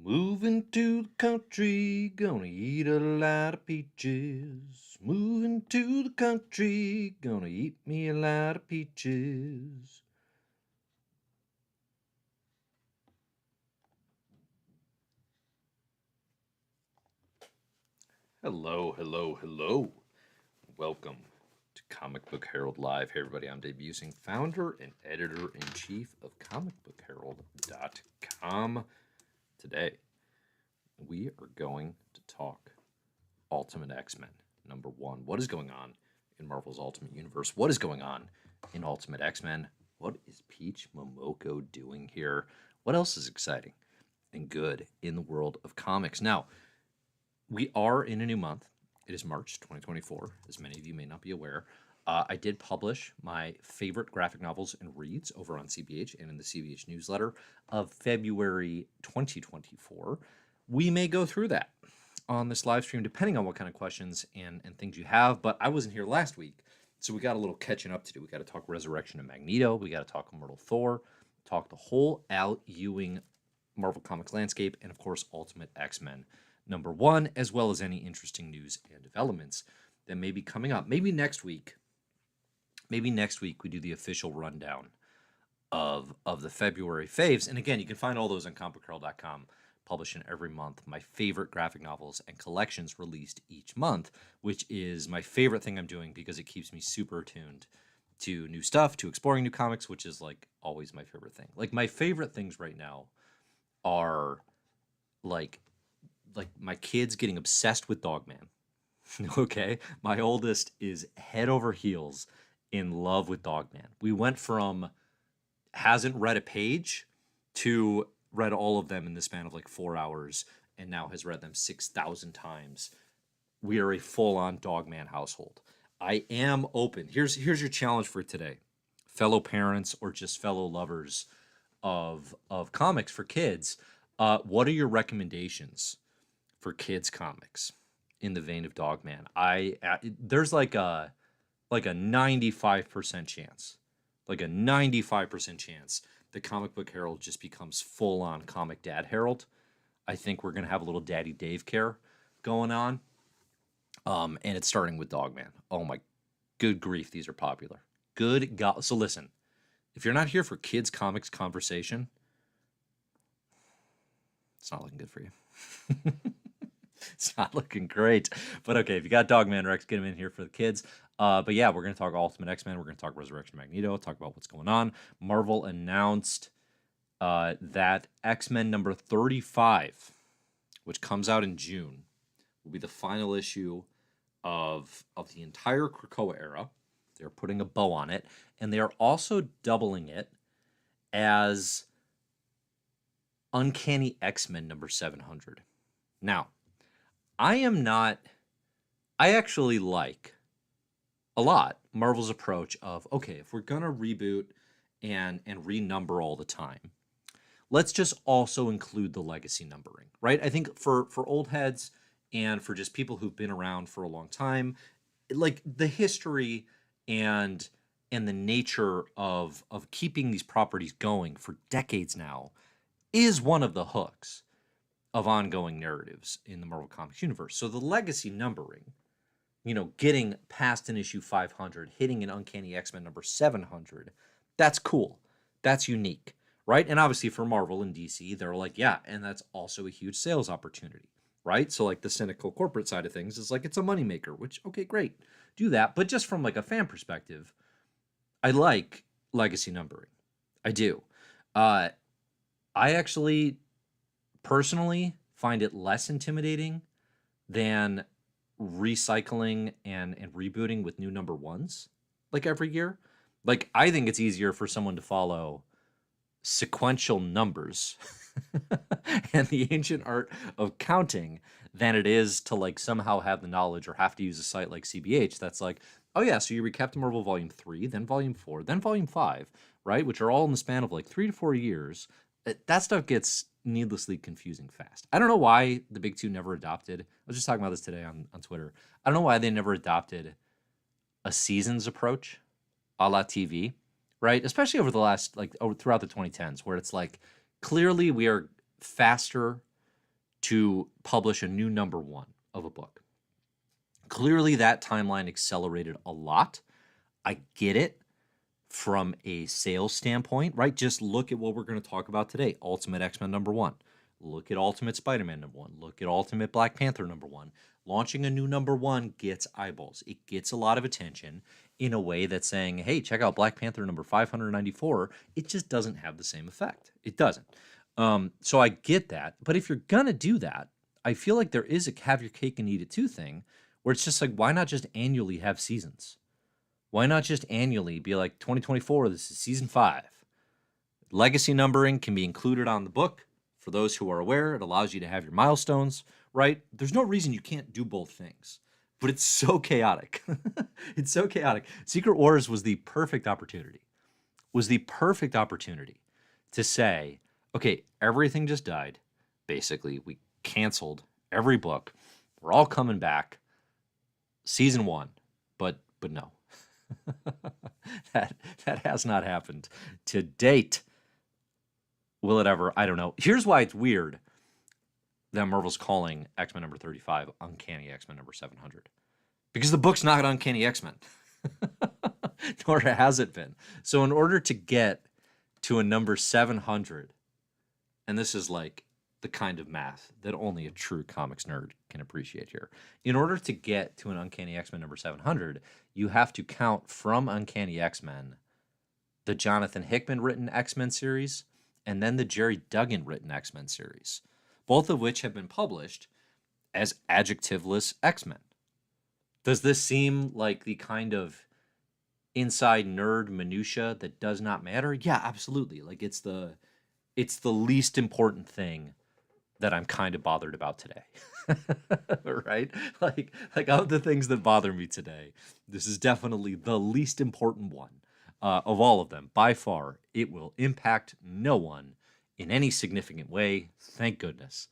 Moving to the country, gonna eat a lot of peaches. Moving to the country, gonna eat me a lot of peaches. Hello, hello, hello. Welcome to Comic Book Herald Live. Hey, everybody, I'm Dave Ewing, founder and editor-in-chief of comicbookherald.com. Today, we are going to talk Ultimate X-Men #1. What is going on in Marvel's Ultimate Universe? What is going on in Ultimate X-Men? What is Peach Momoko doing here? What else is exciting and good in the world of comics? Now, we are in a new month. It is March 2024, as many of you may not be aware. I did publish my favorite graphic novels and reads over on CBH and in the CBH newsletter of February 2024. We may go through that on this live stream, depending on what kind of questions and things you have. But I wasn't here last week, so we got a little catching up to do. We got to talk Resurrection of Magneto. We got to talk Immortal Thor, talk the whole Al Ewing Marvel Comics landscape, and of course, Ultimate X-Men #1, as well as any interesting news and developments that may be coming up. Maybe next week we do the official rundown of the February faves. And again, you can find all those on comicbookherald.com, publishing every month my favorite graphic novels and collections released each month, which is my favorite thing I'm doing because it keeps me super attuned to new stuff, to exploring new comics, which is like always my favorite thing. Like my favorite things right now are like my kids getting obsessed with Dogman. Okay, my oldest is head over heels in love with Dogman. We went from hasn't read a page to read all of them in the span of like 4 hours and now has read them 6,000 times. We are a full-on Dogman household. I am open. Here's your challenge for today, fellow parents or just fellow lovers of comics for kids. What are your recommendations for kids comics in the vein of Dogman? There's like a 95% chance, the Comic Book Herald just becomes full-on Comic Dad Herald. I think we're gonna have a little Daddy Dave care going on, and it's starting with Dogman. Oh my, good grief, these are popular. Good God! So listen, if you're not here for kids comics conversation, it's not looking good for you. It's not looking great. But okay, if you got Dogman Rex, get him in here for the kids. But yeah, we're going to talk Ultimate X-Men. We're going to talk Resurrection of Magneto, talk about what's going on. Marvel announced that X-Men #35, which comes out in June, will be the final issue of the entire Krakoa era. They're putting a bow on it. And they are also doubling it as Uncanny X-Men #700. Now, I actually like a lot Marvel's approach of, okay, if we're going to reboot and renumber all the time, let's just also include the legacy numbering, right? I think for old heads and for just people who've been around for a long time, like the history and the nature of keeping these properties going for decades now is one of the hooks of ongoing narratives in the Marvel Comics universe. So the legacy numbering, getting past an issue 500, hitting an Uncanny X-Men #700, that's cool. That's unique, right? And obviously for Marvel and DC, they're like, yeah, and that's also a huge sales opportunity, right? So like the cynical corporate side of things is like, it's a moneymaker, which, okay, great, do that. But just from like a fan perspective, I like legacy numbering. I do. I actually personally find it less intimidating than recycling and rebooting with new #1s like every year. Like I think it's easier for someone to follow sequential numbers and the ancient art of counting than it is to like somehow have the knowledge or have to use a site like CBH that's like, oh yeah, so you read Captain Marvel Volume 3, then Volume 4, then Volume 5, right? Which are all in the span of like 3 to 4 years. That stuff gets needlessly confusing fast. I don't know why the big two never adopted. I was just talking about this today on Twitter. I don't know why they never adopted a seasons approach a la TV, right? Especially over the last, throughout the 2010s, where it's like, clearly we are faster to publish a new number 1 of a book. Clearly, that timeline accelerated a lot. I get it from a sales standpoint, right? Just look at what we're going to talk about today. Ultimate X-Men number 1. Look at Ultimate Spider-Man number 1. Look at Ultimate Black Panther number 1. Launching a new number 1 gets eyeballs. It gets a lot of attention in a way that's saying, hey, check out Black Panther number 594. It just doesn't have the same effect. It doesn't. So I get that. But if you're going to do that, I feel like there is a have your cake and eat it too thing where it's just like, why not just annually have seasons? Why not just annually be like 2024, this is season 5. Legacy numbering can be included on the book. For those who are aware, it allows you to have your milestones, right? There's no reason you can't do both things, but it's so chaotic. It's so chaotic. Secret Wars was the perfect opportunity, to say, okay, everything just died. Basically, we canceled every book. We're all coming back. Season 1, but no. that has not happened to date. Will it ever? I don't know. Here's why it's weird that Marvel's calling X-Men number 35 Uncanny X-Men number 700. Because the book's not Uncanny X-Men. Nor has it been. So in order to get to a number 700, and this is like the kind of math that only a true comics nerd can appreciate here. In order to get to an Uncanny X-Men number 700, you have to count from Uncanny X-Men the Jonathan Hickman written X-Men series and then the Jerry Duggan written X-Men series, both of which have been published as adjectiveless X-Men. Does this seem like the kind of inside nerd minutia that does not matter? Yeah, absolutely. Like it's the least important thing that I'm kind of bothered about today. Right? Like of the things that bother me today, this is definitely the least important one of all of them. By far, it will impact no one in any significant way. Thank goodness.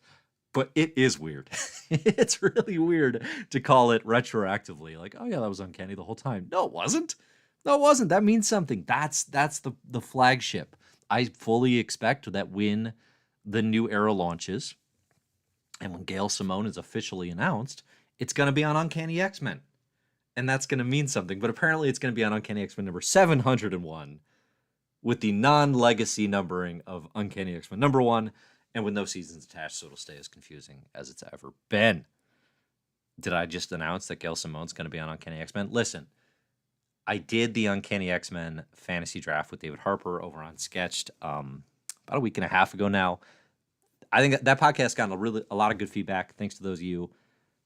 But it is weird. It's really weird to call it retroactively. Like, oh yeah, that was Uncanny the whole time. No, it wasn't. No, it wasn't. That means something. That's the flagship. I fully expect that when the new era launches and when Gail Simone is officially announced, it's going to be on Uncanny X-Men. And that's going to mean something. But apparently it's going to be on Uncanny X-Men number 701 with the non-legacy numbering of Uncanny X-Men number 1 and with no seasons attached, so it'll stay as confusing as it's ever been. Did I just announce that Gail Simone's going to be on Uncanny X-Men? Listen, I did the Uncanny X-Men fantasy draft with David Harper over on Sketched about a week and a half ago now. I think that podcast got a lot of good feedback. Thanks to those of you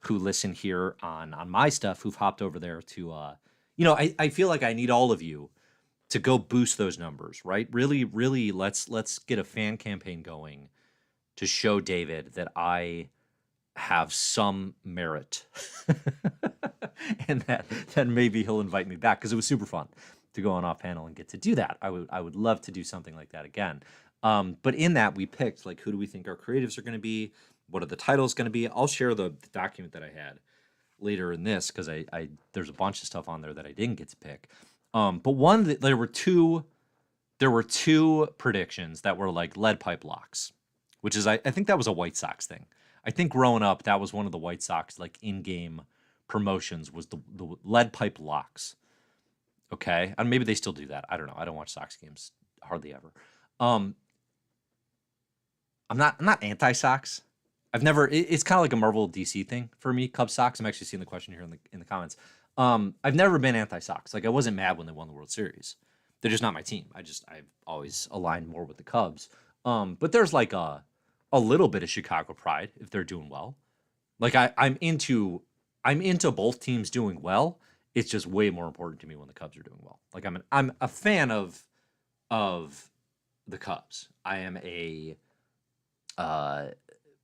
who listen here on my stuff, who've hopped over there to, I feel like I need all of you to go boost those numbers, right? Really, really, let's get a fan campaign going to show David that I have some merit and that maybe he'll invite me back, because it was super fun to go on off panel and get to do that. I would love to do something like that again. But in that, we picked, like, who do we think our creatives are going to be? What are the titles going to be? I'll share the document that I had later in this, because I there's a bunch of stuff on there that I didn't get to pick. But there were two predictions that were like lead pipe locks, which is I think that was a White Sox thing. I think growing up, that was one of the White Sox like in-game promotions, was the lead pipe locks. Okay, and maybe they still do that. I don't know. I don't watch Sox games hardly ever. I'm not anti-Sox. I've never. It's kind of like a Marvel DC thing for me. Cubs Sox. I'm actually seeing the question here in the comments. I've never been anti-Sox. Like, I wasn't mad when they won the World Series. They're just not my team. I've always aligned more with the Cubs. But there's like a little bit of Chicago pride if they're doing well. Like I'm into both teams doing well. It's just way more important to me when the Cubs are doing well. Like I'm a fan of the Cubs. I am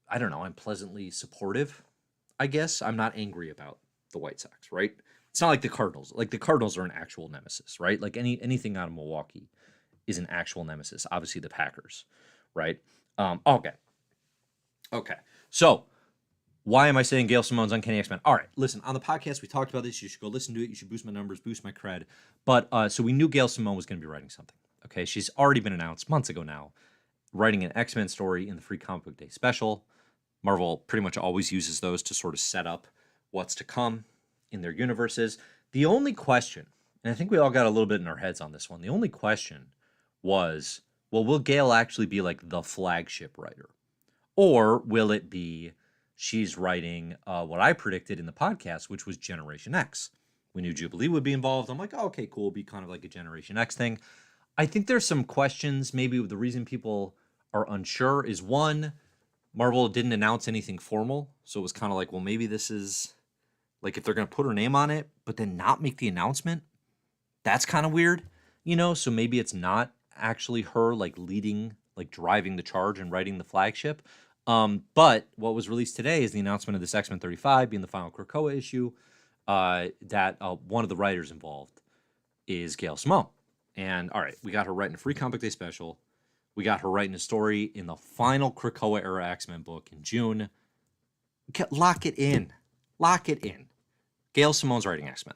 I don't know, I'm pleasantly supportive, I guess. I'm not angry about the White Sox, right? It's not like the Cardinals. Like, the Cardinals are an actual nemesis, right? Like, anything out of Milwaukee is an actual nemesis. Obviously, the Packers, right? Okay. So, why am I saying Gail Simone's Uncanny X-Men? All right, listen, on the podcast, we talked about this. You should go listen to it. You should boost my numbers, boost my cred. But, so we knew Gail Simone was going to be writing something, okay? She's already been announced months ago now, writing an X-Men story in the Free Comic Book Day special. Marvel pretty much always uses those to sort of set up what's to come in their universes. The only question, and I think we all got a little bit in our heads on this one, the only question was, well, will Gail actually be like the flagship writer? Or will it be she's writing what I predicted in the podcast, which was Generation X? We knew Jubilee would be involved. I'm like, oh, okay, cool. It'll be kind of like a Generation X thing. I think there's some questions. Maybe the reason people are unsure is, one, Marvel didn't announce anything formal. So it was kind of like, well, maybe this is like, if they're going to put her name on it, but then not make the announcement, that's kind of weird, So maybe it's not actually her like leading, like driving the charge and writing the flagship. But what was released today is the announcement of this X-Men 35 being the final Krakoa issue. That one of the writers involved is Gail Simone. And all right, we got her writing a free Comic Day special. We got her writing a story in the final Krakoa era X-Men book in June. Lock it in. Lock it in. Gail Simone's writing X-Men.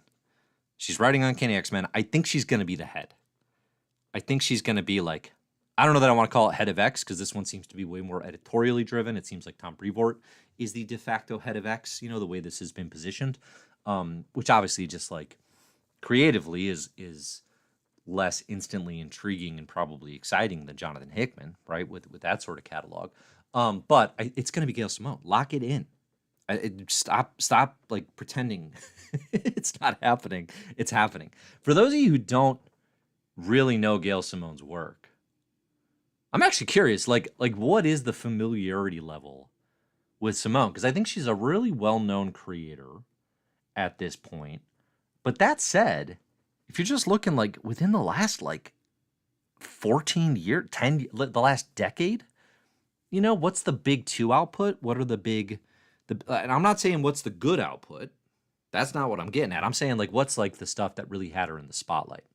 She's writing Uncanny X-Men. I think she's going to be the head. I think she's going to be like, I don't know that I want to call it head of X, because this one seems to be way more editorially driven. It seems like Tom Brevoort is the de facto head of X, the way this has been positioned, which obviously just like creatively is less instantly intriguing and probably exciting than Jonathan Hickman, right, with that sort of catalog. But it's going to be Gail Simone. Lock it in. Stop like pretending it's not happening. It's happening. For those of you who don't really know Gail Simone's work, I'm actually curious, like what is the familiarity level with Simone? Because I think she's a really well-known creator at this point. But that said, if you're just looking like within the last like 14 years, the last decade, what's the big two output? What are the big, and I'm not saying what's the good output. That's not what I'm getting at. I'm saying like what's like the stuff that really had her in the spotlight.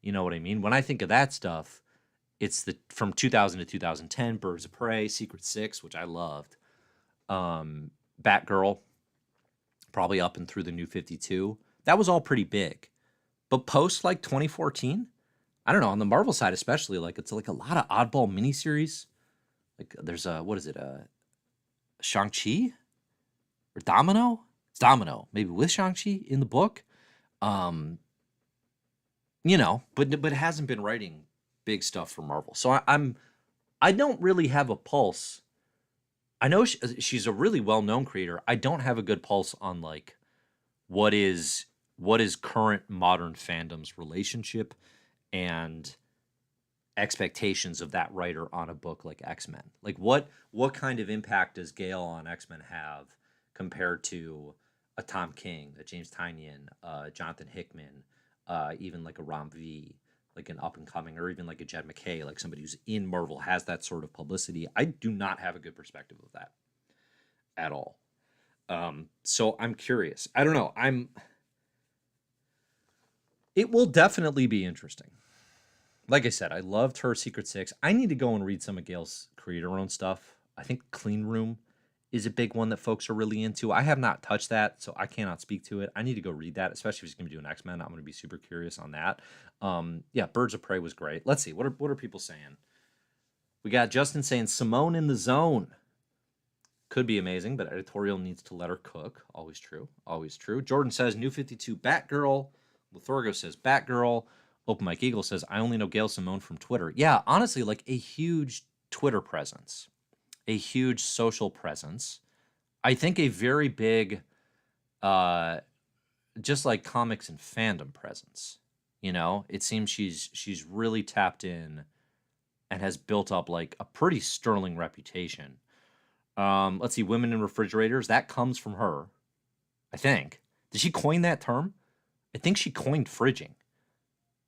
You know what I mean? When I think of that stuff, it's from 2000 to 2010, Birds of Prey, Secret Six, which I loved, Batgirl, probably up and through the New 52. That was all pretty big. But post like 2014, I don't know, on the Marvel side especially, like it's like a lot of oddball miniseries. Like there's Shang-Chi or Domino? It's Domino, maybe with Shang-Chi in the book. But it hasn't been writing big stuff for Marvel. So I don't really have a pulse. I know she's a really well-known creator. I don't have a good pulse on like what is current modern fandom's relationship and expectations of that writer on a book like X-Men. Like what kind of impact does Gail on X-Men have compared to a Tom King, a James Tynion, Jonathan Hickman, even like a Ram V, like an up and coming, or even like a Jed McKay, like somebody who's in Marvel, has that sort of publicity. I do not have a good perspective of that at all. So I'm curious. I don't know. It will definitely be interesting. Like I said, I loved her Secret Six. I need to go and read some of Gail's creator-owned stuff. I think Clean Room is a big one that folks are really into. I have not touched that, so I cannot speak to it. I need to go read that, especially if he's going to be doing X-Men. I'm going to be super curious on that. Yeah, Birds of Prey was great. Let's see. What are people saying? We got Justin saying Simone in the zone. Could be amazing, but editorial needs to let her cook. Always true. Always true. Jordan says New 52 Batgirl. Lithorgo says Batgirl. Open Mike Eagle says, I only know Gail Simone from Twitter. Yeah, honestly, like a huge Twitter presence, a huge social presence. I think a very big, just like comics and fandom presence. It seems she's really tapped in and has built up like a pretty sterling reputation. Let's see, women in refrigerators. That comes from her, I think. Did she coin that term? I think she coined fridging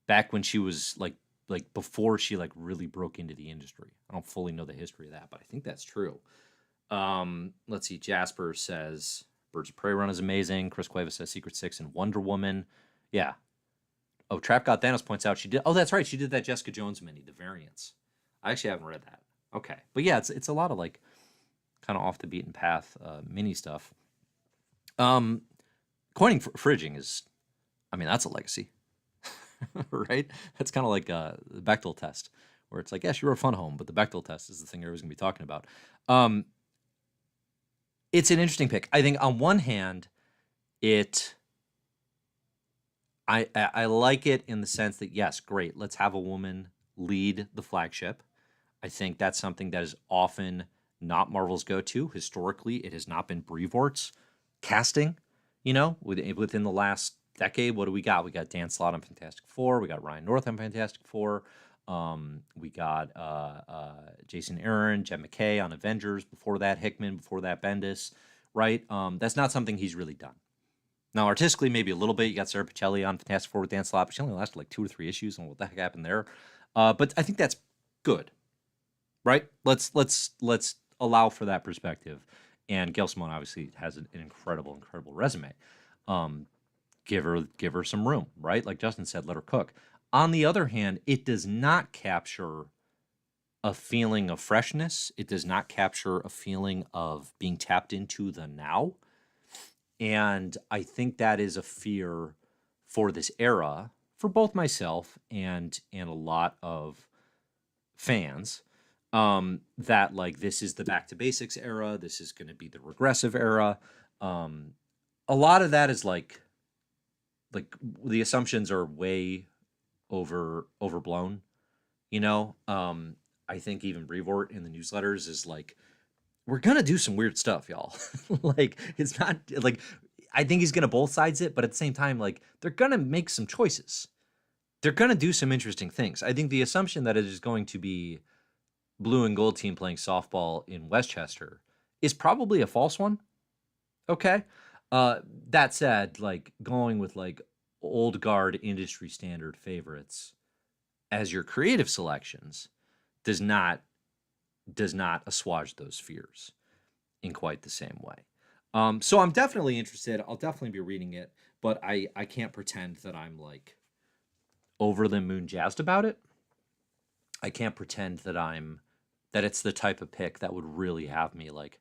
back when she was like before she like really broke into the industry. I don't fully know the history of that, but I think that's true. Let's see. Jasper says Birds of Prey run is amazing. Chris Cuevas says Secret Six and Wonder Woman. Yeah. Oh, Trap God Thanos points out she did. Oh, that's right. She did that Jessica Jones mini, the variants. I actually haven't read that. Okay, but yeah, it's a lot of like kind of off the beaten path mini stuff. Coining fridging is, I mean, that's a legacy. Right? That's kind of like the Bechdel test, where it's like, yes, you're a fun home, but the Bechdel test is the thing everyone's going to be talking about. It's an interesting pick. I think on one hand, it I like it in the sense that yes, great, let's have a woman lead the flagship. I think that's something that is often not Marvel's go-to. Historically, it has not been Brevoort's casting. Within the last decade, what do we got? We got Dan Slott on Fantastic Four. We got Ryan North on Fantastic Four. We got Jason Aaron, Jed McKay on Avengers. Before that, Hickman. Before that, Bendis. Right? That's not something he's really done. Now, artistically, maybe a little bit. You got Sarah Pichelli on Fantastic Four with Dan Slott, but she only lasted like 2 or 3 issues, and what the heck happened there? But I think that's good, right? Let's allow for that perspective. And Gail Simone obviously has an incredible resume. Give her some room, right? Like Justin said, let her cook. On the other hand, it does not capture a feeling of freshness. It does not capture a feeling of being tapped into the now. And I think that is a fear for this era, for both myself and a lot of fans, that like this is the back to basics era. This is going to be the regressive era. A lot of that is like the assumptions are way overblown. I think even Brevoort in the newsletters is like, we're gonna do some weird stuff, y'all. Like, it's not like, I think he's gonna both sides it, but at the same time, like, they're gonna make some choices. They're gonna do some interesting things. I think the assumption that it is going to be blue and gold team playing softball in Westchester is probably a false one. Okay. That said, like going with like old guard industry standard favorites as your creative selections does not assuage those fears in quite the same way. So I'm definitely interested. I'll definitely be reading it, but I can't pretend that I'm like over the moon jazzed about it. I can't pretend that it's the type of pick that would really have me like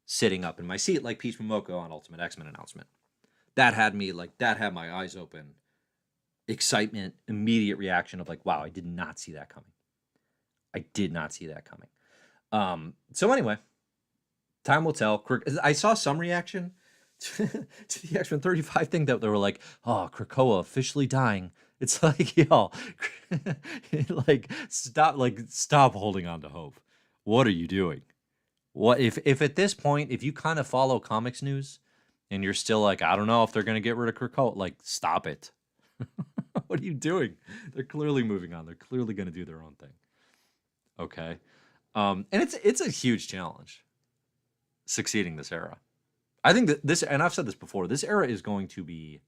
sitting up in my seat like Peach Momoko on Ultimate X-Men announcement. That had my eyes open. Excitement, immediate reaction of like, wow, I did not see that coming. So anyway, time will tell. I saw some reaction to the X-Men 35 thing that they were like, oh, Krakoa officially dying. It's like, y'all, stop holding on to hope. What are you doing? What if at this point, if you kind of follow comics news and you're still like, I don't know if they're going to get rid of Krakoa, like, stop it. What are you doing? They're clearly moving on. They're clearly going to do their own thing. Okay. And it's a huge challenge succeeding this era. I think that this, and I've said this before, this era is going to be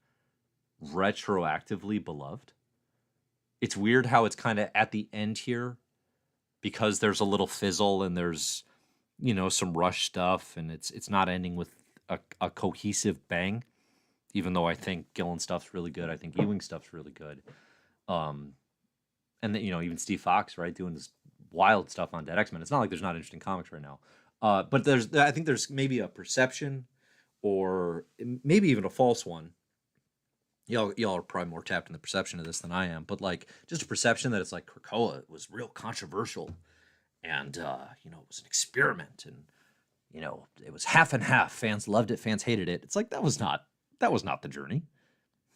retroactively beloved. It's weird how it's kind of at the end here because there's a little fizzle and there's, some rush stuff and it's not ending with a cohesive bang, even though I think Gillen stuff's really good. I think Ewing stuff's really good. And then, even Steve Fox, right, doing this wild stuff on Dead X-Men. It's not like there's not interesting comics right now. But I think there's maybe a perception or maybe even a false one. Y'all are probably more tapped in the perception of this than I am, but like just a perception that it's like Krakoa was real controversial and, it was an experiment and, it was half and half. Fans loved it. Fans hated it. It's like, that was not the journey.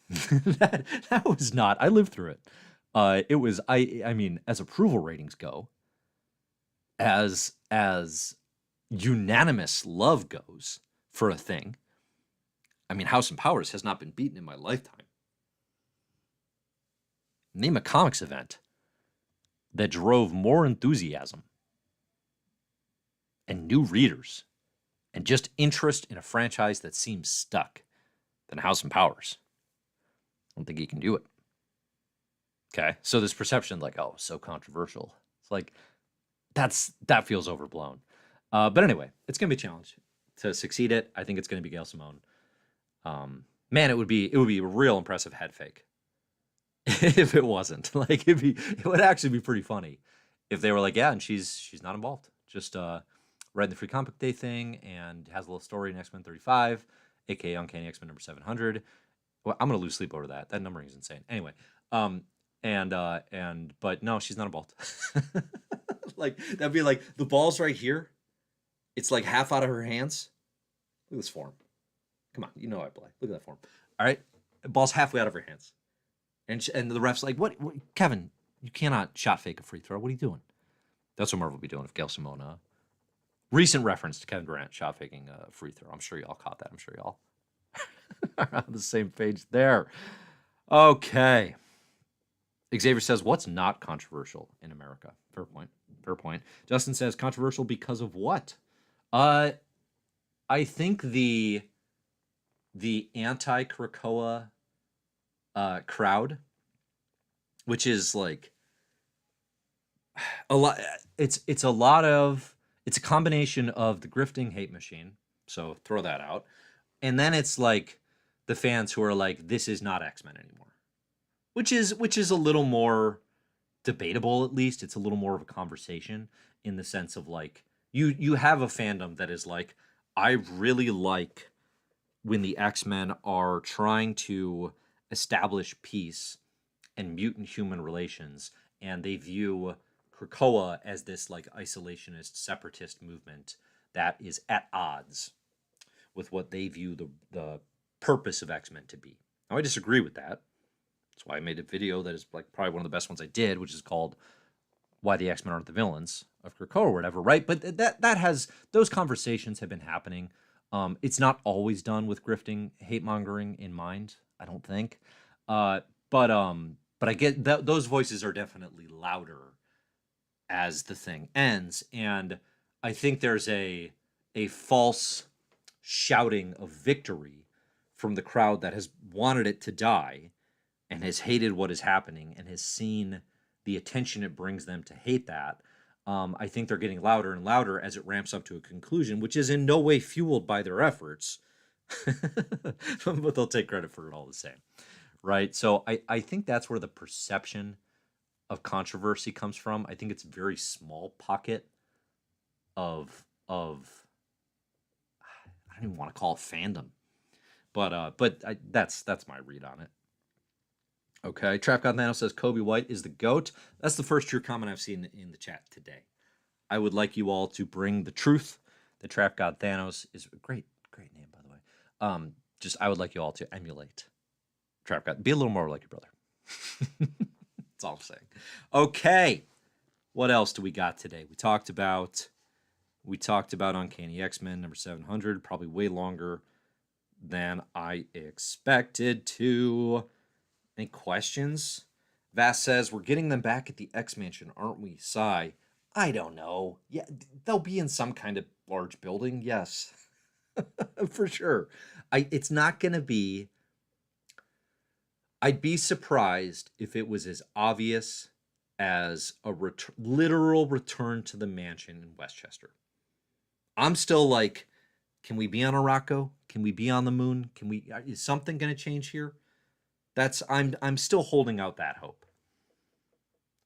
that was not, I lived through it. It was, I mean, as approval ratings go, as unanimous love goes for a thing, I mean, House and Powers has not been beaten in my lifetime. Name a comics event that drove more enthusiasm and new readers and just interest in a franchise that seems stuck than House and Powers. I don't think he can do it. Okay, so this perception like, oh, so controversial. It's like, that feels overblown. But anyway, it's going to be a challenge to succeed it. I think it's going to be Gail Simone. Man, it would be a real impressive head fake if it wasn't. Like it would actually be pretty funny if they were like, yeah, and she's not involved. Just read the Free Comic Day thing and has a little story in X-Men 35, aka Uncanny X-Men number 700. Well, I'm gonna lose sleep over that. That numbering is insane. Anyway, but no, she's not involved. Like that'd be like the ball's right here. It's like half out of her hands, Look at this form. Come on, you know I play. Look at that form. All right, the ball's halfway out of her hands, and the ref's like, "What, Kevin? You cannot shot fake a free throw. What are you doing?" That's what Marvel will be doing if Gail Simone. Recent reference to Kevin Durant shot faking a free throw. I'm sure y'all caught that. I'm sure y'all are on the same page there. Okay. Xavier says, "What's not controversial in America?" Fair point. Fair point. Justin says, "Controversial because of what?" I think the anti-Krakoa crowd, which is like a lot. It's a combination of the grifting hate machine. So throw that out, and then it's like the fans who are like, "This is not X-Men anymore," which is a little more debatable. At least it's a little more of a conversation in the sense of like you have a fandom that is like, I really like when the X-Men are trying to establish peace and mutant human relations, and they view Krakoa as this like isolationist separatist movement that is at odds with what they view the purpose of X-Men to be. Now, I disagree with that. That's why I made a video that is like probably one of the best ones I did, which is called "Why the X-Men Aren't the Villains of Krakoa" or whatever, right? But that has, those conversations have been happening. It's not always done with grifting, hate mongering in mind, I don't think. But I get that those voices are definitely louder as the thing ends, and I think there's a false shouting of victory from the crowd that has wanted it to die and has hated what is happening and has seen the attention it brings them to hate that. I think they're getting louder and louder as it ramps up to a conclusion, which is in no way fueled by their efforts, but they'll take credit for it all the same, right? So I think that's where the perception of controversy comes from. I think it's a very small pocket of I don't even want to call it fandom, but that's my read on it. Okay, Trap God Nano says Kobe White is the GOAT. That's the first true comment I've seen in the chat today. I would like you all to bring the truth that Trap God Thanos is a great name, by the way. I would like you all to emulate Trap God. Be a little more like your brother. That's all I'm saying. Okay, what else do we got today? We talked about Uncanny X-Men number 700, probably way longer than I expected to. Any questions? Vass says, "We're getting them back at the X-Mansion, aren't we?" Sigh. I don't know. Yeah, they'll be in some kind of large building. Yes, for sure. It's not going to be... I'd be surprised if it was as obvious as a literal return to the mansion in Westchester. I'm still like, can we be on Araco? Can we be on the moon? Is something going to change here? I'm still holding out that hope.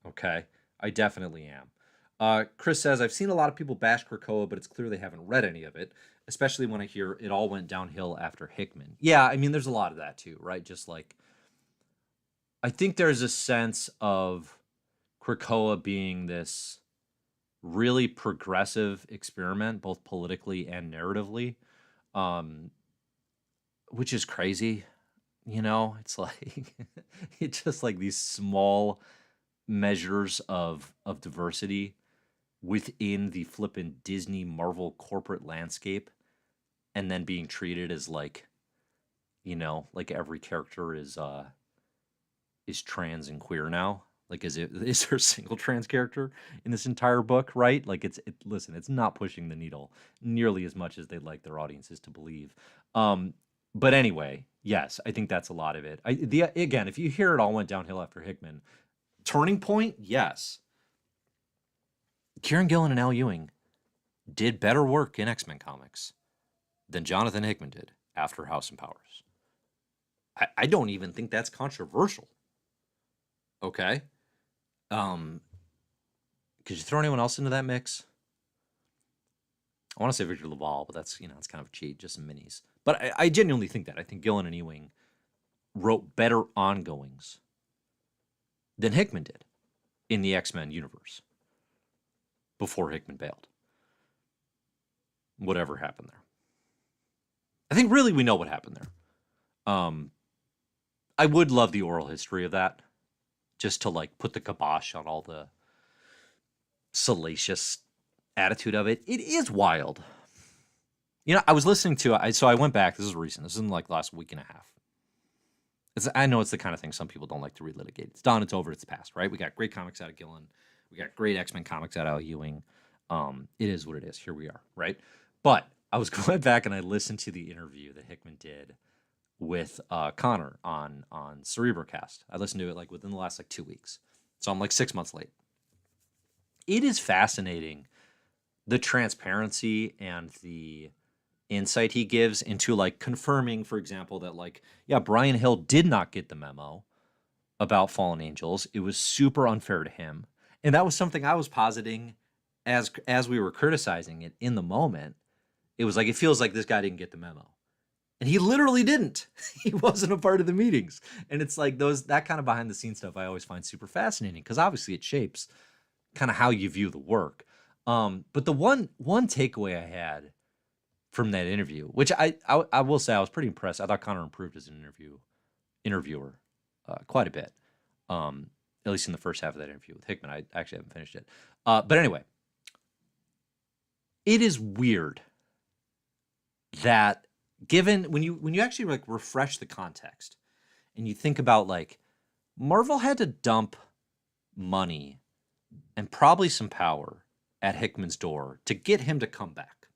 Okay, I definitely am. Chris says, "I've seen a lot of people bash Krakoa, but it's clear they haven't read any of it, especially when I hear it all went downhill after Hickman." Yeah, I mean, there's a lot of that too, right? Just like, I think there's a sense of Krakoa being this really progressive experiment, both politically and narratively, which is crazy. You know, it's like it's just like these small measures of diversity within the flippin' Disney Marvel corporate landscape, and then being treated as like, you know, like every character is trans and queer now. Like, is there a single trans character in this entire book, right? Like, listen, it's not pushing the needle nearly as much as they'd like their audiences to believe. But anyway, yes, I think that's a lot of it. Again, if you hear it all went downhill after Hickman, turning point, yes. Kieran Gillen and Al Ewing did better work in X-Men comics than Jonathan Hickman did after House and Powers. I don't even think that's controversial. Okay? Could you throw anyone else into that mix? I want to say Victor Laval, but that's, it's kind of a cheat, just some minis. But I genuinely think that. I think Gillen and Ewing wrote better ongoings than Hickman did in the X-Men universe before Hickman bailed. Whatever happened there. I think really we know what happened there. I would love the oral history of that, just to like put the kibosh on all the salacious attitude of it. It is wild. I was listening to so I went back. This is recent. This is in like last week and a half. I know it's the kind of thing some people don't like to relitigate. It's done. It's over. It's past. Right? We got great comics out of Gillen. We got great X-Men comics out of Ewing. It is what it is. Here we are. Right? But I was going back and I listened to the interview that Hickman did with Connor on Cerebrocast. I listened to it like within the last like 2 weeks. So I'm like 6 months late. It is fascinating, the transparency and the insight he gives into like confirming, for example, that like, yeah, Brian Hill did not get the memo about Fallen Angels. It was super unfair to him. And that was something I was positing as we were criticizing it in the moment. It was like, it feels like this guy didn't get the memo. And he literally didn't. He wasn't a part of the meetings. And it's like that kind of behind the scenes stuff I always find super fascinating, because obviously it shapes kind of how you view the work. But the one takeaway I had from that interview, which I will say I was pretty impressed. I thought Connor improved as an interviewer quite a bit, at least in the first half of that interview with Hickman. I actually haven't finished it. But anyway, it is weird that given when you actually like refresh the context and you think about like Marvel had to dump money and probably some power at Hickman's door to get him to come back.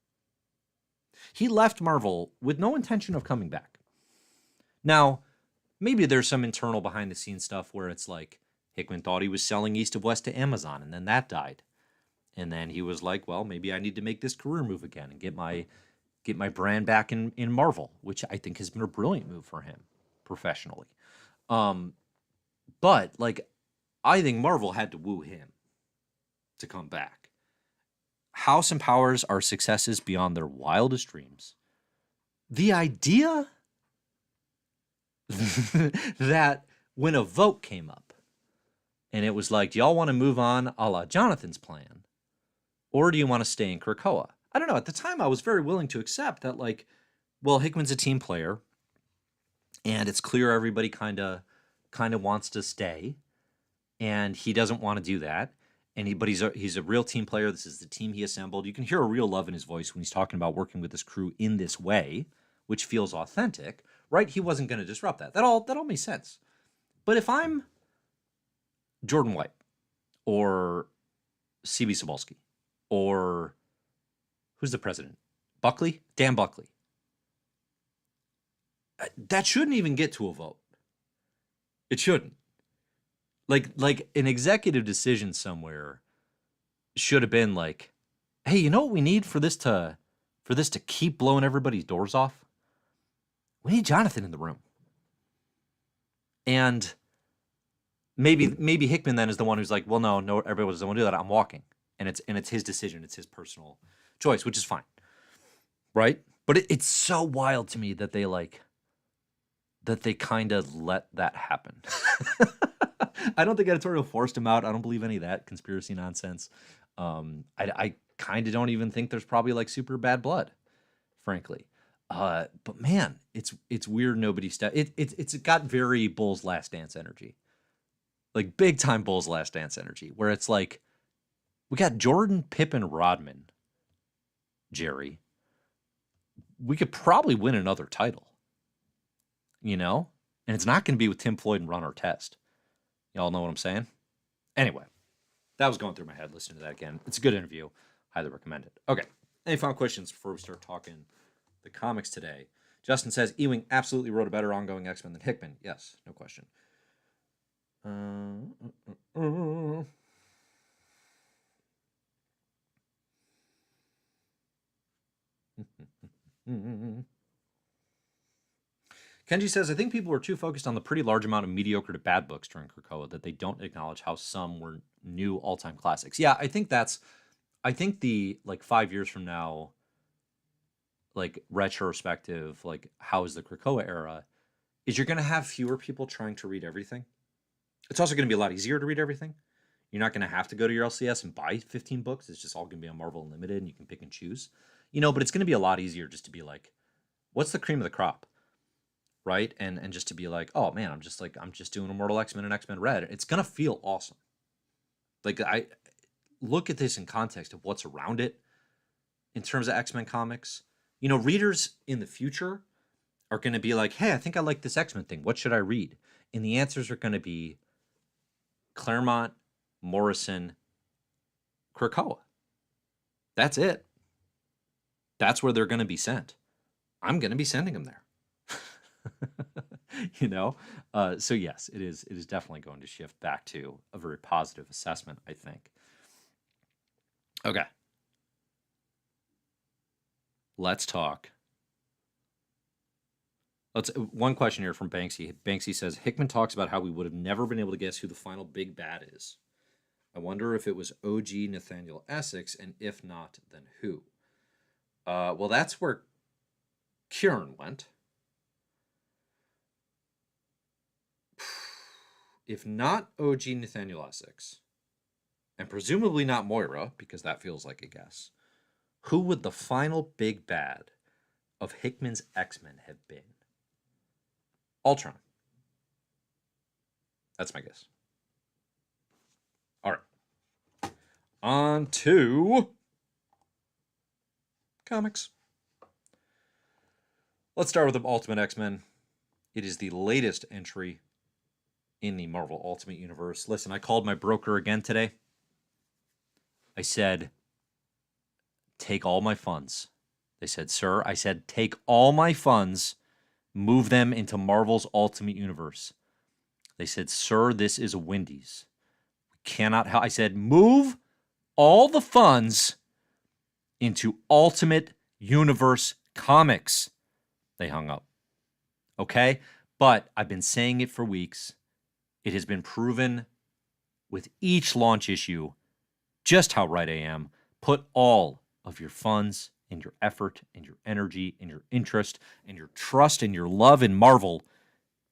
He left Marvel with no intention of coming back. Now, maybe there's some internal behind the scenes stuff where it's like Hickman thought he was selling East of West to Amazon, and then that died. And then he was like, well, maybe I need to make this career move again and get my brand back in Marvel, which I think has been a brilliant move for him professionally. But like, I think Marvel had to woo him to come back. House and Powers are successes beyond their wildest dreams. The idea that when a vote came up and it was like, do y'all want to move on a la Jonathan's plan? Or do you want to stay in Krakoa? I don't know. At the time, I was very willing to accept that, like, well, Hickman's a team player, and it's clear everybody kind of wants to stay, and he doesn't want to do that. But he's a real team player. This is the team he assembled. You can hear a real love in his voice when he's talking about working with this crew in this way, which feels authentic, right? He wasn't going to disrupt that. That all makes sense. But if I'm Jordan White or C.B. Cebulski or who's the president? Buckley? Dan Buckley. That shouldn't even get to a vote. It shouldn't. Like an executive decision somewhere should have been like, hey, you know what we need for this to keep blowing everybody's doors off? We need Jonathan in the room. And maybe Hickman then is the one who's like, well, no, everybody doesn't want to do that. I'm walking. And it's his decision. It's his personal choice, which is fine. Right? But it's so wild to me that they kind of let that happen. I don't think editorial forced him out. I don't believe any of that conspiracy nonsense. I kind of don't even think there's probably like super bad blood, frankly. But man, it's weird. Nobody it's got very Bulls Last Dance energy, like big time Bulls Last Dance energy, where it's like we got Jordan, Pippen, Rodman, Jerry. We could probably win another title, and it's not going to be with Tim Floyd and Ron Artest. Y'all know what I'm saying? Anyway, that was going through my head listening to that again. It's a good interview. Highly recommend it. Okay. Any final questions before we start talking the comics today? Justin says, Ewing absolutely wrote a better ongoing X-Men than Hickman. Yes, no question. Kenji says, I think people were too focused on the pretty large amount of mediocre to bad books during Krakoa that they don't acknowledge how some were new all-time classics. Yeah, I think the, 5 years from now, retrospective, how is the Krakoa era, is you're going to have fewer people trying to read everything. It's also going to be a lot easier to read everything. You're not going to have to go to your LCS and buy 15 books. It's just all going to be on Marvel Unlimited, and you can pick and choose. But it's going to be a lot easier just to be like, what's the cream of the crop, right? And just to be like, oh man, I'm just doing Immortal X-Men and X-Men Red. It's gonna feel awesome. Like, I look at this in context of what's around it in terms of X-Men comics. Readers in the future are going to be like, hey, I think I like this X-Men thing. What should I read? And the answers are going to be Claremont, Morrison, Krakoa. That's it. That's where they're going to be sent. I'm going to be sending them there. So yes, it is definitely going to shift back to a very positive assessment, I think. Okay. Let's talk. One question here from Banksy. Banksy says, Hickman talks about how we would have never been able to guess who the final big bad is. I wonder if it was OG Nathaniel Essex, and if not, then who? Well, that's where Kieran went. If not OG Nathaniel Essex, and presumably not Moira, because that feels like a guess, who would the final big bad of Hickman's X-Men have been? Ultron. That's my guess. All right. On to comics. Let's start with the Ultimate X-Men. It is the latest entry in the Marvel Ultimate Universe. Listen, I called my broker again today. I said, take all my funds. They said, sir, I said, take all my funds, move them into Marvel's Ultimate Universe. They said, sir, this is a Wendy's. We cannot help. I said, move all the funds into Ultimate Universe Comics. They hung up. Okay? But I've been saying it for weeks. It has been proven with each launch issue just how right I am. Put all of your funds and your effort and your energy and your interest and your trust and your love in Marvel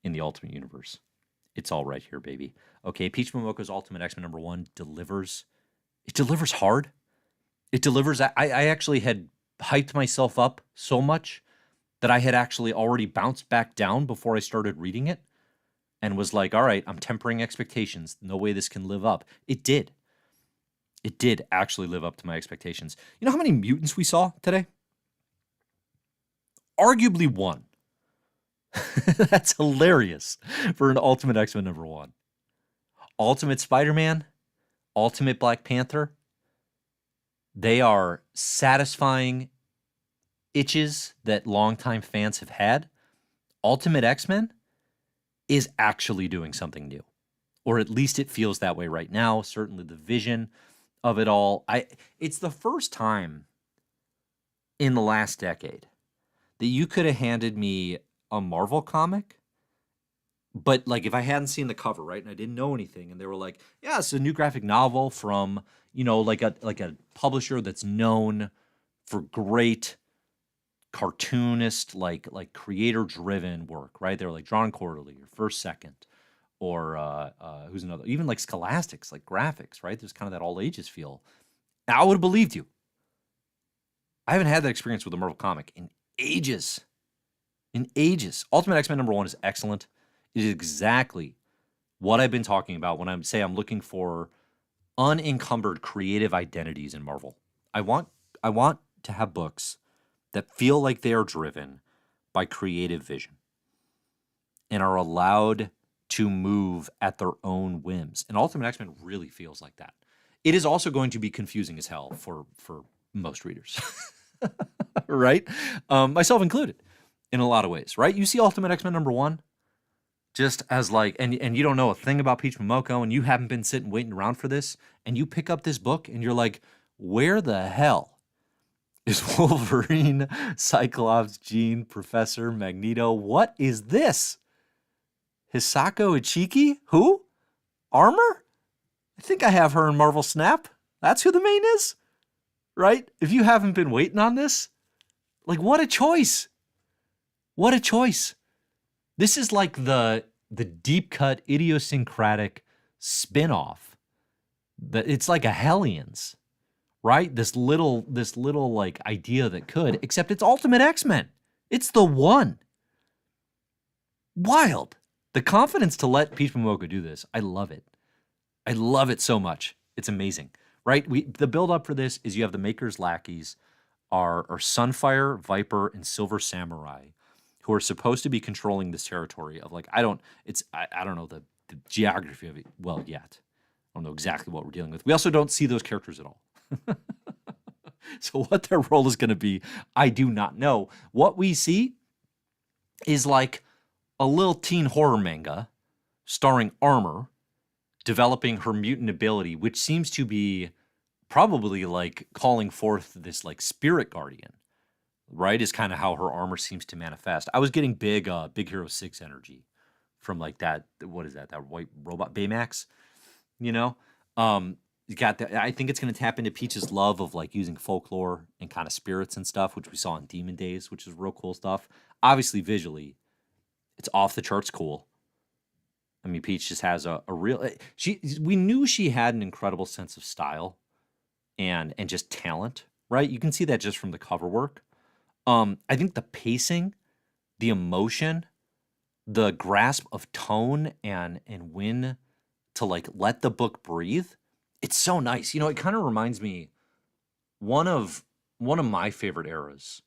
in the Ultimate Universe. It's all right here, baby. Okay, Peach Momoko's Ultimate X-Men #1 delivers. It delivers hard. It delivers. I actually had hyped myself up so much that I had actually already bounced back down before I started reading it and was like, all right, I'm tempering expectations. No way this can live up. It did. It did actually live up to my expectations. You know how many mutants we saw today? Arguably one. That's hilarious for an Ultimate X-Men #1. Ultimate Spider-Man, Ultimate Black Panther. They are satisfying itches that longtime fans have had. Ultimate X-Men is actually doing something new. Or at least it feels that way right now. Certainly the vision of it all. It's the first time in the last decade that you could have handed me a Marvel comic, but like if I hadn't seen the cover, right, and I didn't know anything, and they were like, yeah, it's a new graphic novel from, like a publisher that's known for great cartoonist, like creator-driven work, right? They were like Drawn Quarterly or First Second, or who's another, even like Scholastics, like graphics, right? There's kind of that all ages feel. I would have believed you. I haven't had that experience with a Marvel comic in ages. Ultimate X-Men #1 is excellent. It is exactly what I've been talking about when I'm looking for unencumbered creative identities in Marvel. I want to have books that feel like they are driven by creative vision and are allowed to move at their own whims. And Ultimate X-Men really feels like that. It is also going to be confusing as hell for most readers, right? Myself included, in a lot of ways, right? You see Ultimate X-Men #1 just as like, and you don't know a thing about Peach Momoko, and you haven't been sitting waiting around for this, and you pick up this book, and you're like, where the hell is Wolverine, Cyclops, Jean, Professor, Magneto? What is this? Hisako Ichiki? Who? Armor? I think I have her in Marvel Snap. That's who the main is? Right? If you haven't been waiting on this, like, what a choice. What a choice. This is like the deep cut, idiosyncratic spin-off. It's like a Hellions, right? This little like idea that could, except it's Ultimate X-Men. It's the one. Wild. The confidence to let Peach Momoko do this. I love it. I love it so much. It's amazing, right? The build up for this is you have the Maker's lackeys are Sunfire, Viper, and Silver Samurai, who are supposed to be controlling this territory of I don't know the geography of it well yet. I don't know exactly what we're dealing with. We also don't see those characters at all. So what their role is going to be, I do not know. What we see is like a little teen horror manga starring Armor developing her mutant ability, which seems to be probably calling forth this spirit guardian, right? Is kind of how her armor seems to manifest. I was getting big Hero 6 energy from that. What is that? That white robot Baymax, you know? You got that. I think it's going to tap into Peach's love of using folklore and kind of spirits and stuff, which we saw in Demon Days, which is real cool stuff. Obviously, visually, it's off the charts cool. I mean, Peach just has a real. We knew she had an incredible sense of style, and just talent, right? You can see that just from the cover work. I think the pacing, the emotion, the grasp of tone, and when to let the book breathe. It's so nice. It kind of reminds me one of my favorite eras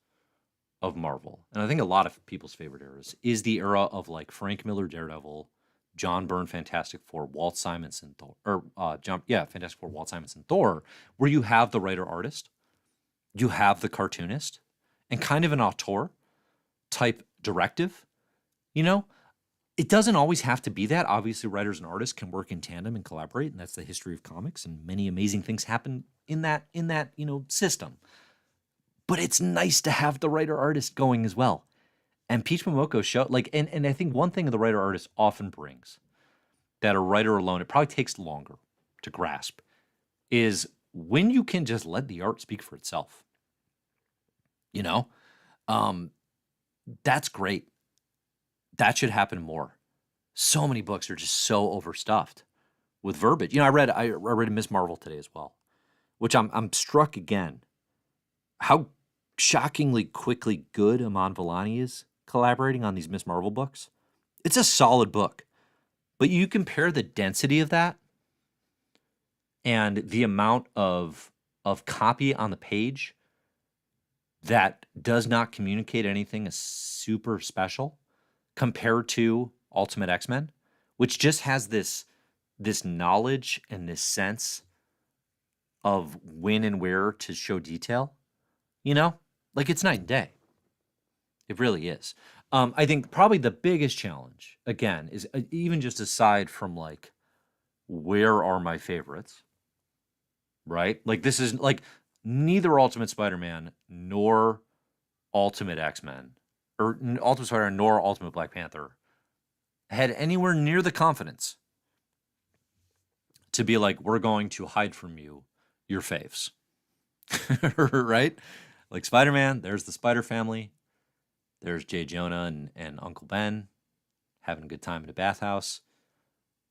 of Marvel, and I think a lot of people's favorite eras, is the era of Frank Miller Daredevil, John Byrne Fantastic Four, Walt Simonson Thor, Fantastic Four, Walt Simonson Thor, where you have the writer artist, you have the cartoonist, and kind of an auteur type directive. It doesn't always have to be that. Obviously, writers and artists can work in tandem and collaborate, and that's the history of comics, and many amazing things happen in that system. But it's nice to have the writer artist going as well. And Peach Momoko and I think one thing the writer artist often brings that a writer alone, it probably takes longer to grasp, is when you can just let the art speak for itself. That's great. That should happen more. So many books are just so overstuffed with verbiage. I read Miss Marvel today as well, which I'm struck again how shockingly quickly good Aman Vellani is collaborating on these Miss Marvel books. It's a solid book, but you compare the density of that and the amount of copy on the page that does not communicate anything super special compared to Ultimate X-Men, which just has this knowledge and this sense of when and where to show detail. It's night and day. It really is. I think probably the biggest challenge, again, is even just aside from where are my favorites, right? This is neither Ultimate Spider-Man nor Ultimate X-Men or Ultimate Spider-Man nor Ultimate Black Panther had anywhere near the confidence to be we're going to hide from you your faves. Right? Spider-Man, there's the Spider family. There's J. Jonah and Uncle Ben having a good time in a bathhouse.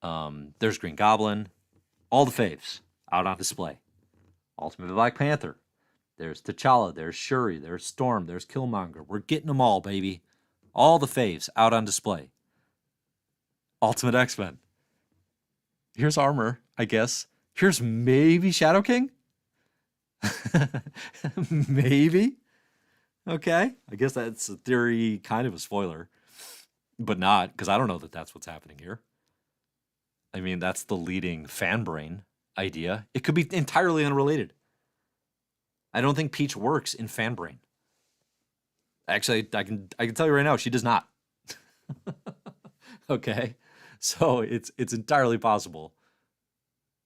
There's Green Goblin. All the faves out on display. Ultimate Black Panther. There's T'Challa. There's Shuri. There's Storm. There's Killmonger. We're getting them all, baby. All the faves out on display. Ultimate X-Men. Here's Armor, I guess. Here's maybe Shadow King? Maybe? Okay. I guess that's a theory, kind of a spoiler. But not, because I don't know that that's what's happening here. I mean, that's the leading fan brain idea. It could be entirely unrelated. I don't think Peach works in fan brain. Actually, I can tell you right now, she does not. Okay? So it's entirely possible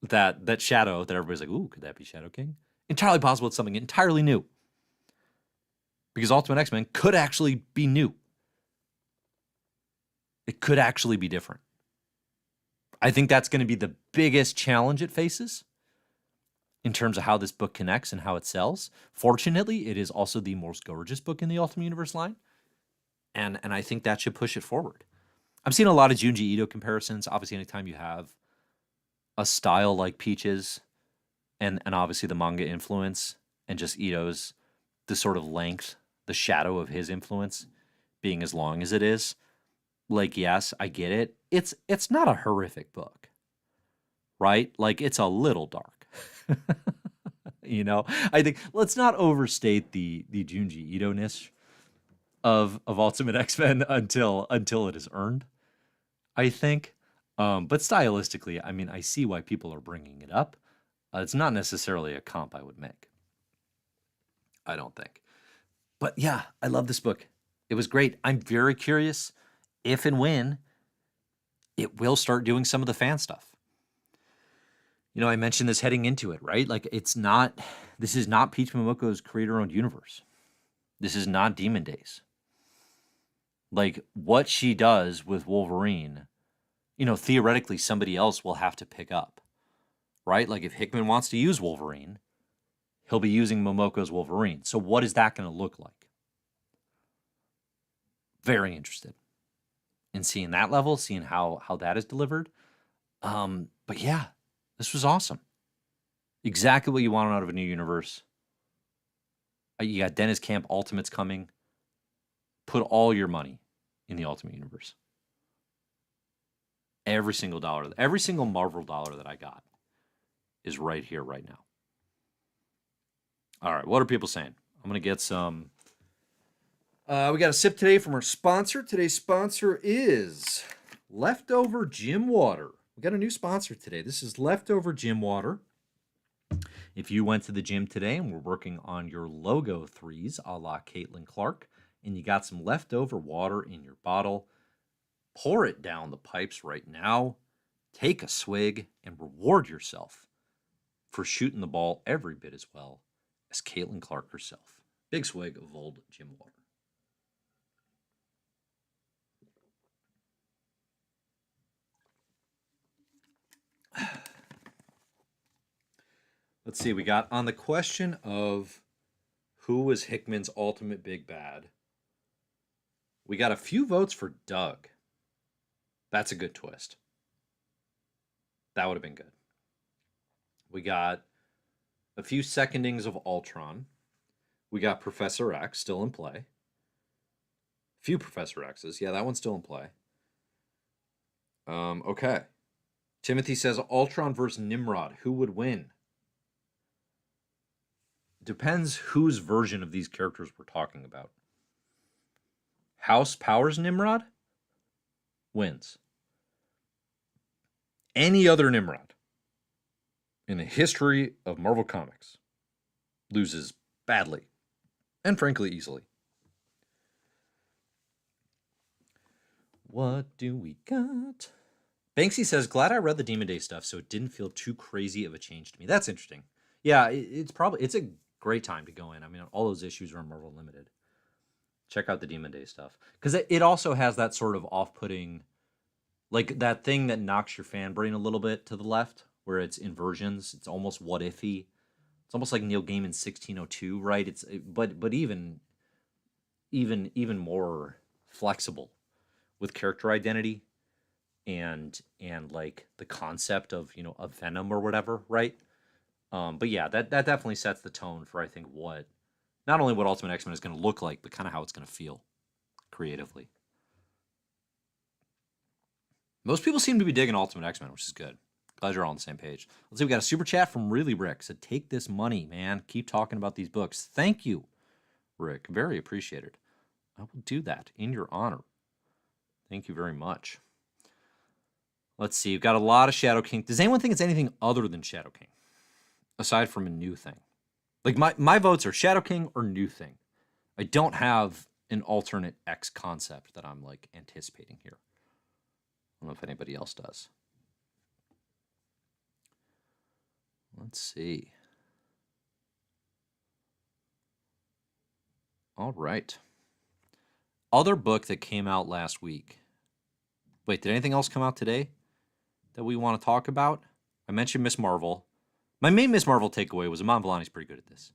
that Shadow, that everybody's ooh, could that be Shadow King? Entirely possible it's something entirely new. Because Ultimate X-Men could actually be new. It could actually be different. I think that's going to be the biggest challenge it faces in terms of how this book connects and how it sells. Fortunately, it is also the most gorgeous book in the Ultimate Universe line. And I think that should push it forward. I'm seeing a lot of Junji Ito comparisons. Obviously, anytime you have a style like Peach's and obviously the manga influence and just Ito's, the sort of length, the shadow of his influence being as long as it is. Like, yes, I get it. It's not a horrific book, right? Like, it's a little dark. I think let's not overstate the Junji Ito-ness of Ultimate X-Men until it is earned, I think. But stylistically, I mean, I see why people are bringing it up. It's not necessarily a comp I would make. I don't think. But yeah, I love this book. It was great. I'm very curious if and when it will start doing some of the fan stuff. I mentioned this heading into it, right? Like, this is not Peach Momoko's creator-owned universe. This is not Demon Days. Like, what she does with Wolverine, theoretically somebody else will have to pick up, right? Like, if Hickman wants to use Wolverine, he'll be using Momoko's Wolverine. So what is that going to look like? Very interested in seeing that level, seeing how that is delivered. But yeah, this was awesome. Exactly what you want out of a new universe. You got Dennis Camp Ultimates coming. Put all your money in the Ultimate Universe. Every single dollar, every single Marvel dollar that I got is right here, right now. All right, what are people saying? I'm going to get some. We got a sip today from our sponsor. Today's sponsor is Leftover Gym Water. We got a new sponsor today. This is Leftover Gym Water. If you went to the gym today and were working on your logo threes a la Caitlin Clark, and you got some leftover water in your bottle, pour it down the pipes right now, take a swig, and reward yourself for shooting the ball every bit as well as Caitlin Clark herself. Big swig of old gym water. Let's see, we got on the question of who was Hickman's ultimate big bad. We got a few votes for Doug. That's a good twist. That would have been good. We got a few secondings of Ultron. We got Professor X still in play. Few Professor X's. Yeah, that one's still in play. Okay. Timothy says Ultron versus Nimrod. Who would win? Depends whose version of these characters we're talking about. House Powers Nimrod wins. Any other Nimrod in the history of Marvel Comics loses badly and frankly easily. What do we got? Banksy says, glad I read the Demon Day stuff so it didn't feel too crazy of a change to me. That's interesting. Yeah, it's a great time to go in. I mean, all those issues are Marvel Limited. Check out the Demon Day stuff. Because it also has that sort of off-putting, like that thing that knocks your fan brain a little bit to the left, where it's inversions. It's almost what-ify. It's almost like Neil Gaiman's 1602, right? But even more flexible with character identity and like the concept of, a Venom or whatever, right? But yeah, that definitely sets the tone for, I think, not only what Ultimate X-Men is going to look like, but kind of how it's going to feel creatively. Most people seem to be digging Ultimate X-Men, which is good. Glad you're all on the same page. Let's see, we got a super chat from Really Rick. Said, take this money, man. Keep talking about these books. Thank you, Rick. Very appreciated. I will do that in your honor. Thank you very much. Let's see. We've got a lot of Shadow King. Does anyone think it's anything other than Shadow King? Aside from a new thing. Like, my votes are Shadow King or new thing. I don't have an alternate X concept that I'm, like, anticipating here. I don't know if anybody else does. Let's see. All right. Other book that came out last week. Wait, did anything else come out today that we want to talk about? I mentioned Miss Marvel. My main Miss Marvel takeaway was Iman Vellani's pretty good at this.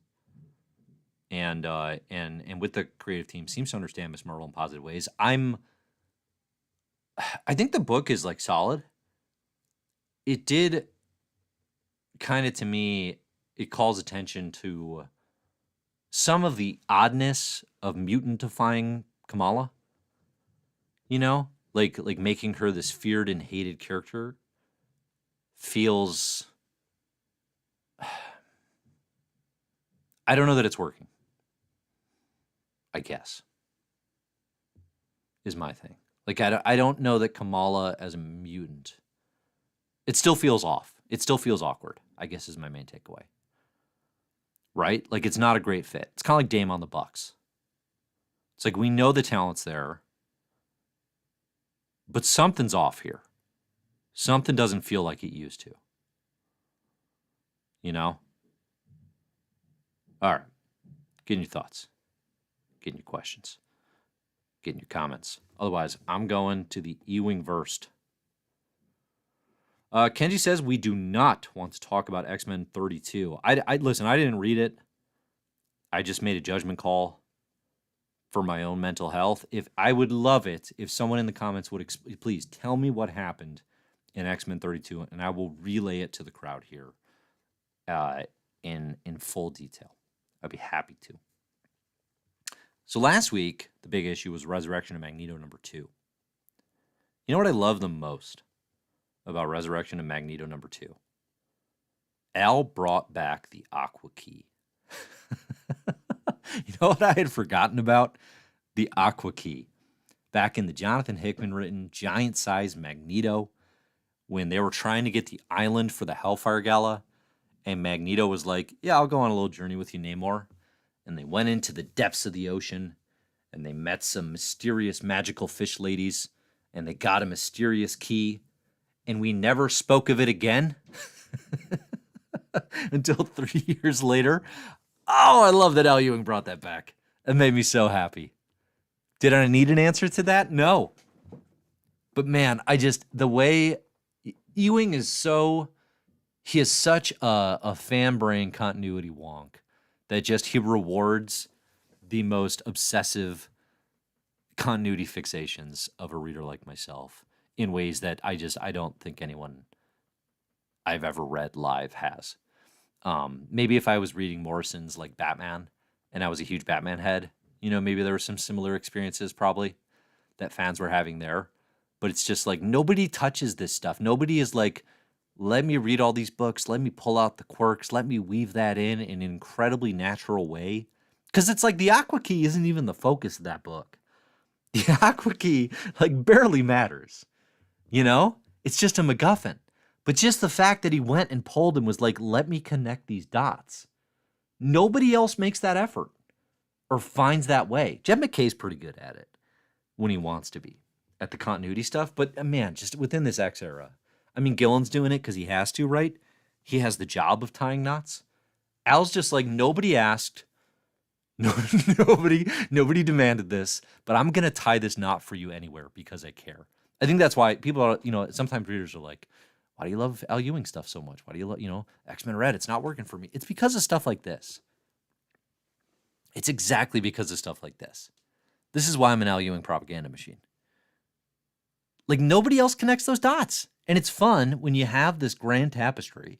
And with the creative team, seems to understand Miss Marvel in positive ways. I think the book is, like, solid. It did kind of, to me, it calls attention to some of the oddness of mutant-defying Kamala, you know? Like making her this feared and hated character feels... I don't know that it's working. I guess. Is my thing. Like, I don't know that Kamala as a mutant... It still feels off. It still feels awkward, I guess is my main takeaway. Right? Like, it's not a great fit. It's kind of like Dame on the Bucks. It's like, we know the talent's there, but something's off here. Something doesn't feel like it used to. You know? All right. Getting your thoughts. Getting your questions. Getting your comments. Otherwise, I'm going to the Ewing versed. Kenji says we do not want to talk about X-Men 32. I listen, I didn't read it. I just made a judgment call for my own mental health. If I would love it if someone in the comments would please tell me what happened in X-Men 32, and I will relay it to the crowd here in full detail. I'd be happy to. So last week, the big issue was Resurrection of Magneto #2. You know what I love the most about Resurrection of Magneto #2? Al brought back the Aqua Key. You know what I had forgotten about? The Aqua Key. Back in the Jonathan Hickman written giant-sized Magneto, when they were trying to get the island for the Hellfire Gala, and Magneto was like, yeah, I'll go on a little journey with you, Namor. And they went into the depths of the ocean, and they met some mysterious magical fish ladies, and they got a mysterious key, and we never spoke of it again until 3 years later. Oh, I love that Al Ewing brought that back. It made me so happy. Did I need an answer to that? No. But man, the way Ewing is he is such a fan brain continuity wonk that he rewards the most obsessive continuity fixations of a reader like myself in ways that I don't think anyone I've ever read live has. Maybe if I was reading Morrison's like Batman and I was a huge Batman head, maybe there were some similar experiences probably that fans were having there. But it's just like nobody touches this stuff. Nobody is like, let me read all these books. Let me pull out the quirks. Let me weave that in an incredibly natural way. Because it's like the Aqua Key isn't even the focus of that book. The Aqua Key like barely matters. It's just a MacGuffin. But just the fact that he went and pulled him was like, let me connect these dots. Nobody else makes that effort or finds that way. Jed McKay's pretty good at it when he wants to be at the continuity stuff. But man, just within this X era, I mean, Gillen's doing it because he has to, right? He has the job of tying knots. Al's just like, nobody asked. Nobody demanded this, but I'm going to tie this knot for you anywhere because I care. I think that's why people are, sometimes readers are like, why do you love Al Ewing stuff so much? Why do you love, X-Men Red? It's not working for me. It's because of stuff like this. It's exactly because of stuff like this. This is why I'm an Al Ewing propaganda machine. Like, nobody else connects those dots. And it's fun when you have this grand tapestry.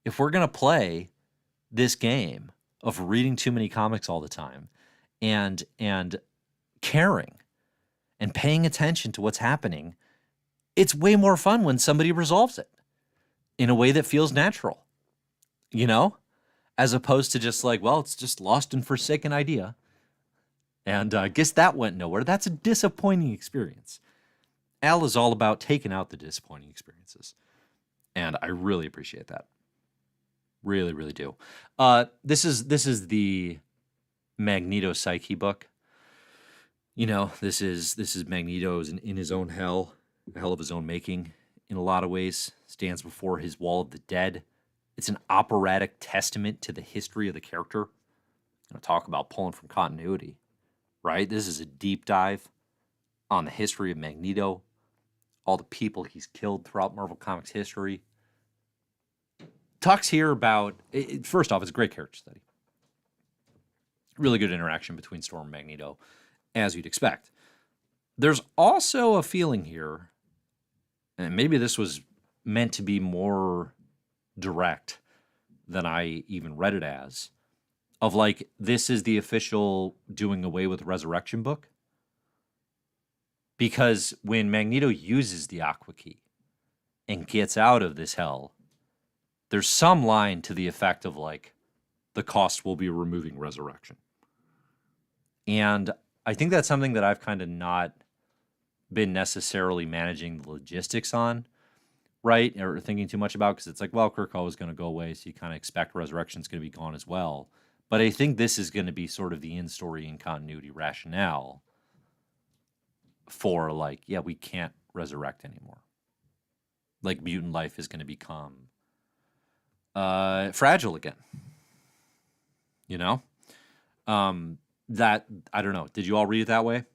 If we're going to play this game of reading too many comics all the time and caring and paying attention to what's happening, it's way more fun when somebody resolves it in a way that feels natural, as opposed to just like, well, it's just lost and forsaken idea. And I guess that went nowhere. That's a disappointing experience. Al is all about taking out the disappointing experiences. And I really appreciate that. Really, really do. This is the Magneto Psyche book. This is Magneto's in his own hell, a hell of his own making in a lot of ways, stands before his wall of the dead. It's an operatic testament to the history of the character. Talk about pulling from continuity, right? This is a deep dive on the history of Magneto, all the people he's killed throughout Marvel Comics history. Talks here about, first off, it's a great character study. Really good interaction between Storm and Magneto, as you'd expect. There's also a feeling here, and maybe this was meant to be more direct than I even read it as, of like, this is the official doing away with Resurrection book. Because when Magneto uses the Aqua Key and gets out of this hell, there's some line to the effect of like, the cost will be removing resurrection. And I think that's something that I've kind of not been necessarily managing the logistics on, right? Or thinking too much about, because it's like, well, Krakoa is going to go away, so you kind of expect resurrection's going to be gone as well. But I think this is going to be sort of the in-story and continuity rationale for like, yeah, we can't resurrect anymore. Like mutant life is going to become fragile again. You know? That, I don't know. Did you all read it that way?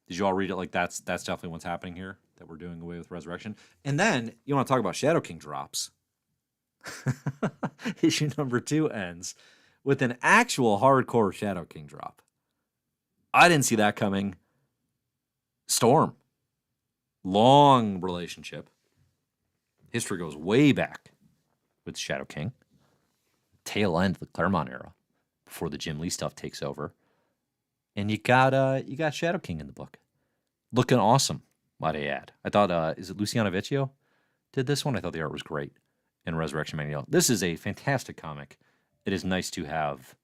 Did you all read it like that's definitely what's happening here, that we're doing away with resurrection? And then you want to talk about Shadow King drops. Issue number 2 ends with an actual hardcore Shadow King drop. I didn't see that coming. Storm. Long relationship. History goes way back with Shadow King. Tail end of the Claremont era, before the Jim Lee stuff takes over. And you got Shadow King in the book. Looking awesome, might I add. I thought, is it Luciano Vecchio did this one? I thought the art was great in Resurrection Magneto. This is a fantastic comic. It is nice to have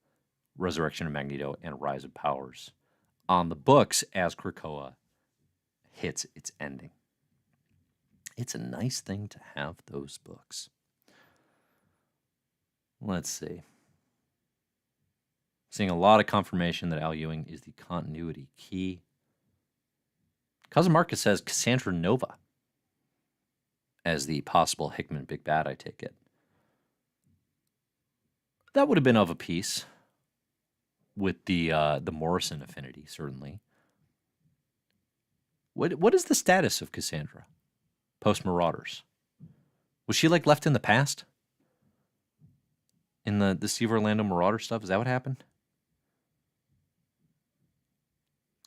Resurrection of Magneto and Rise of Powers on the books as Krakoa hits its ending. It's a nice thing to have those books. Let's see. Seeing a lot of confirmation that Al Ewing is the continuity key. Cousin Marcus says Cassandra Nova as the possible Hickman big bad, I take it. That would have been of a piece with the Morrison affinity, certainly. What is the status of Cassandra post Marauders? Was she like left in the past? In the Steve Orlando Marauder stuff? Is that what happened?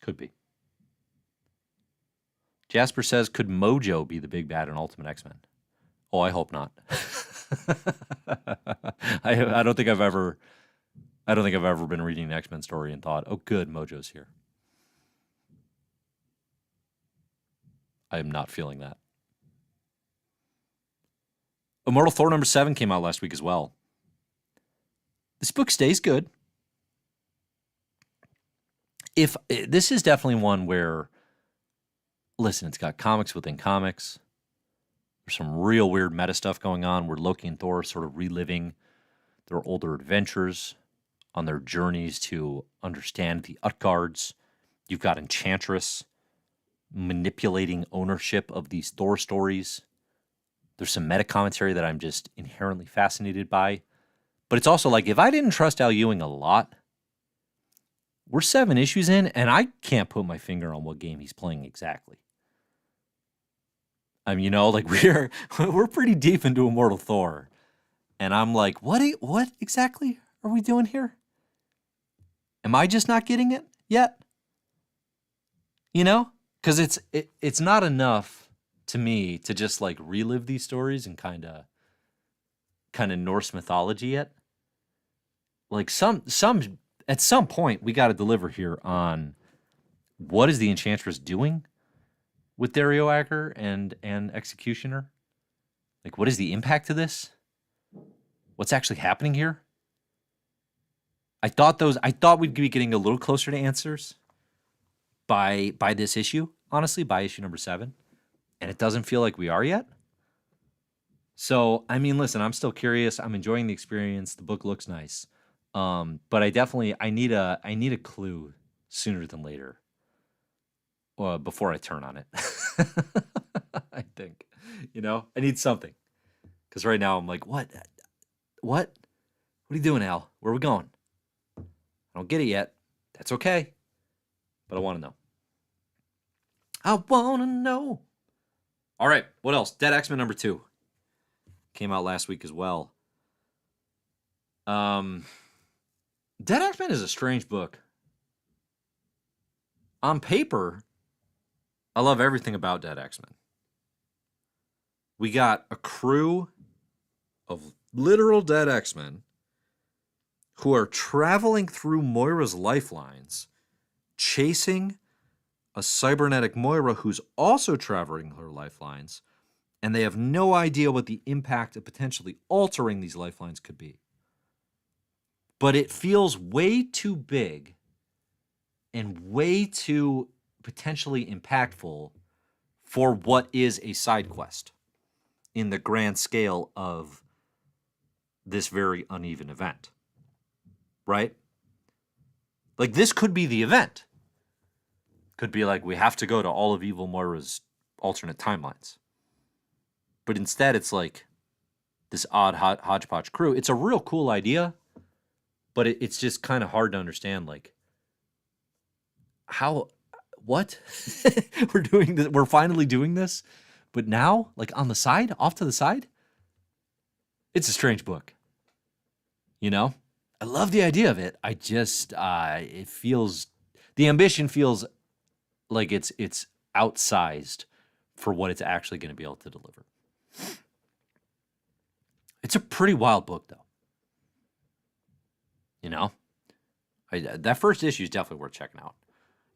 Could be. Jasper says, could Mojo be the big bad in Ultimate X-Men? Oh, I hope not. I don't think I've ever been reading an X-Men story and thought, oh good, Mojo's here. I am not feeling that. Immortal Thor number 7 came out last week as well. This book stays good. If this is definitely one where, listen, it's got comics within comics. There's some real weird meta stuff going on where Loki and Thor are sort of reliving their older adventures on their journeys to understand the Utgards. You've got Enchantress manipulating ownership of these Thor stories. There's some meta commentary that I'm just inherently fascinated by. But it's also like, if I didn't trust Al Ewing a lot, we're 7 issues in, and I can't put my finger on what game he's playing exactly. I mean, like we're pretty deep into Immortal Thor, and I'm like, what exactly are we doing here? Am I just not getting it yet? Because it's not enough to me to just like relive these stories and kind of Norse mythology yet. Like at some point we got to deliver here on what is the Enchantress doing with Dario Agger and Executioner? Like, what is the impact of this? What's actually happening here? I thought we'd be getting a little closer to answers by this issue, honestly, by issue number 7. And it doesn't feel like we are yet. So, I mean, listen, I'm still curious. I'm enjoying the experience. The book looks nice. But I need a clue sooner than later. Before I turn on it. I think. I need something. Because right now I'm like, what? What are you doing, Al? Where are we going? I don't get it yet. That's okay. But I want to know. I want to know. All right, what else? Dead X-Men number 2. Came out last week as well. Dead X-Men is a strange book. On paper, I love everything about Dead X-Men. We got a crew of literal dead X-Men who are traveling through Moira's lifelines, chasing a cybernetic Moira who's also traveling her lifelines, and they have no idea what the impact of potentially altering these lifelines could be. But it feels way too big and way too potentially impactful for what is a side quest in the grand scale of this very uneven event. Right? Like, this could be the event. Could be like, we have to go to all of Evil Moira's alternate timelines. But instead, it's like this odd hodgepodge crew. It's a real cool idea, but it's just kind of hard to understand, like, how, what? We're doing this, we're finally doing this, but now, like, on the side, off to the side? It's a strange book. You know? I love the idea of it. I just, it feels, the ambition feels like it's outsized for what it's actually going to be able to deliver. It's a pretty wild book, though. You know? That first issue is definitely worth checking out.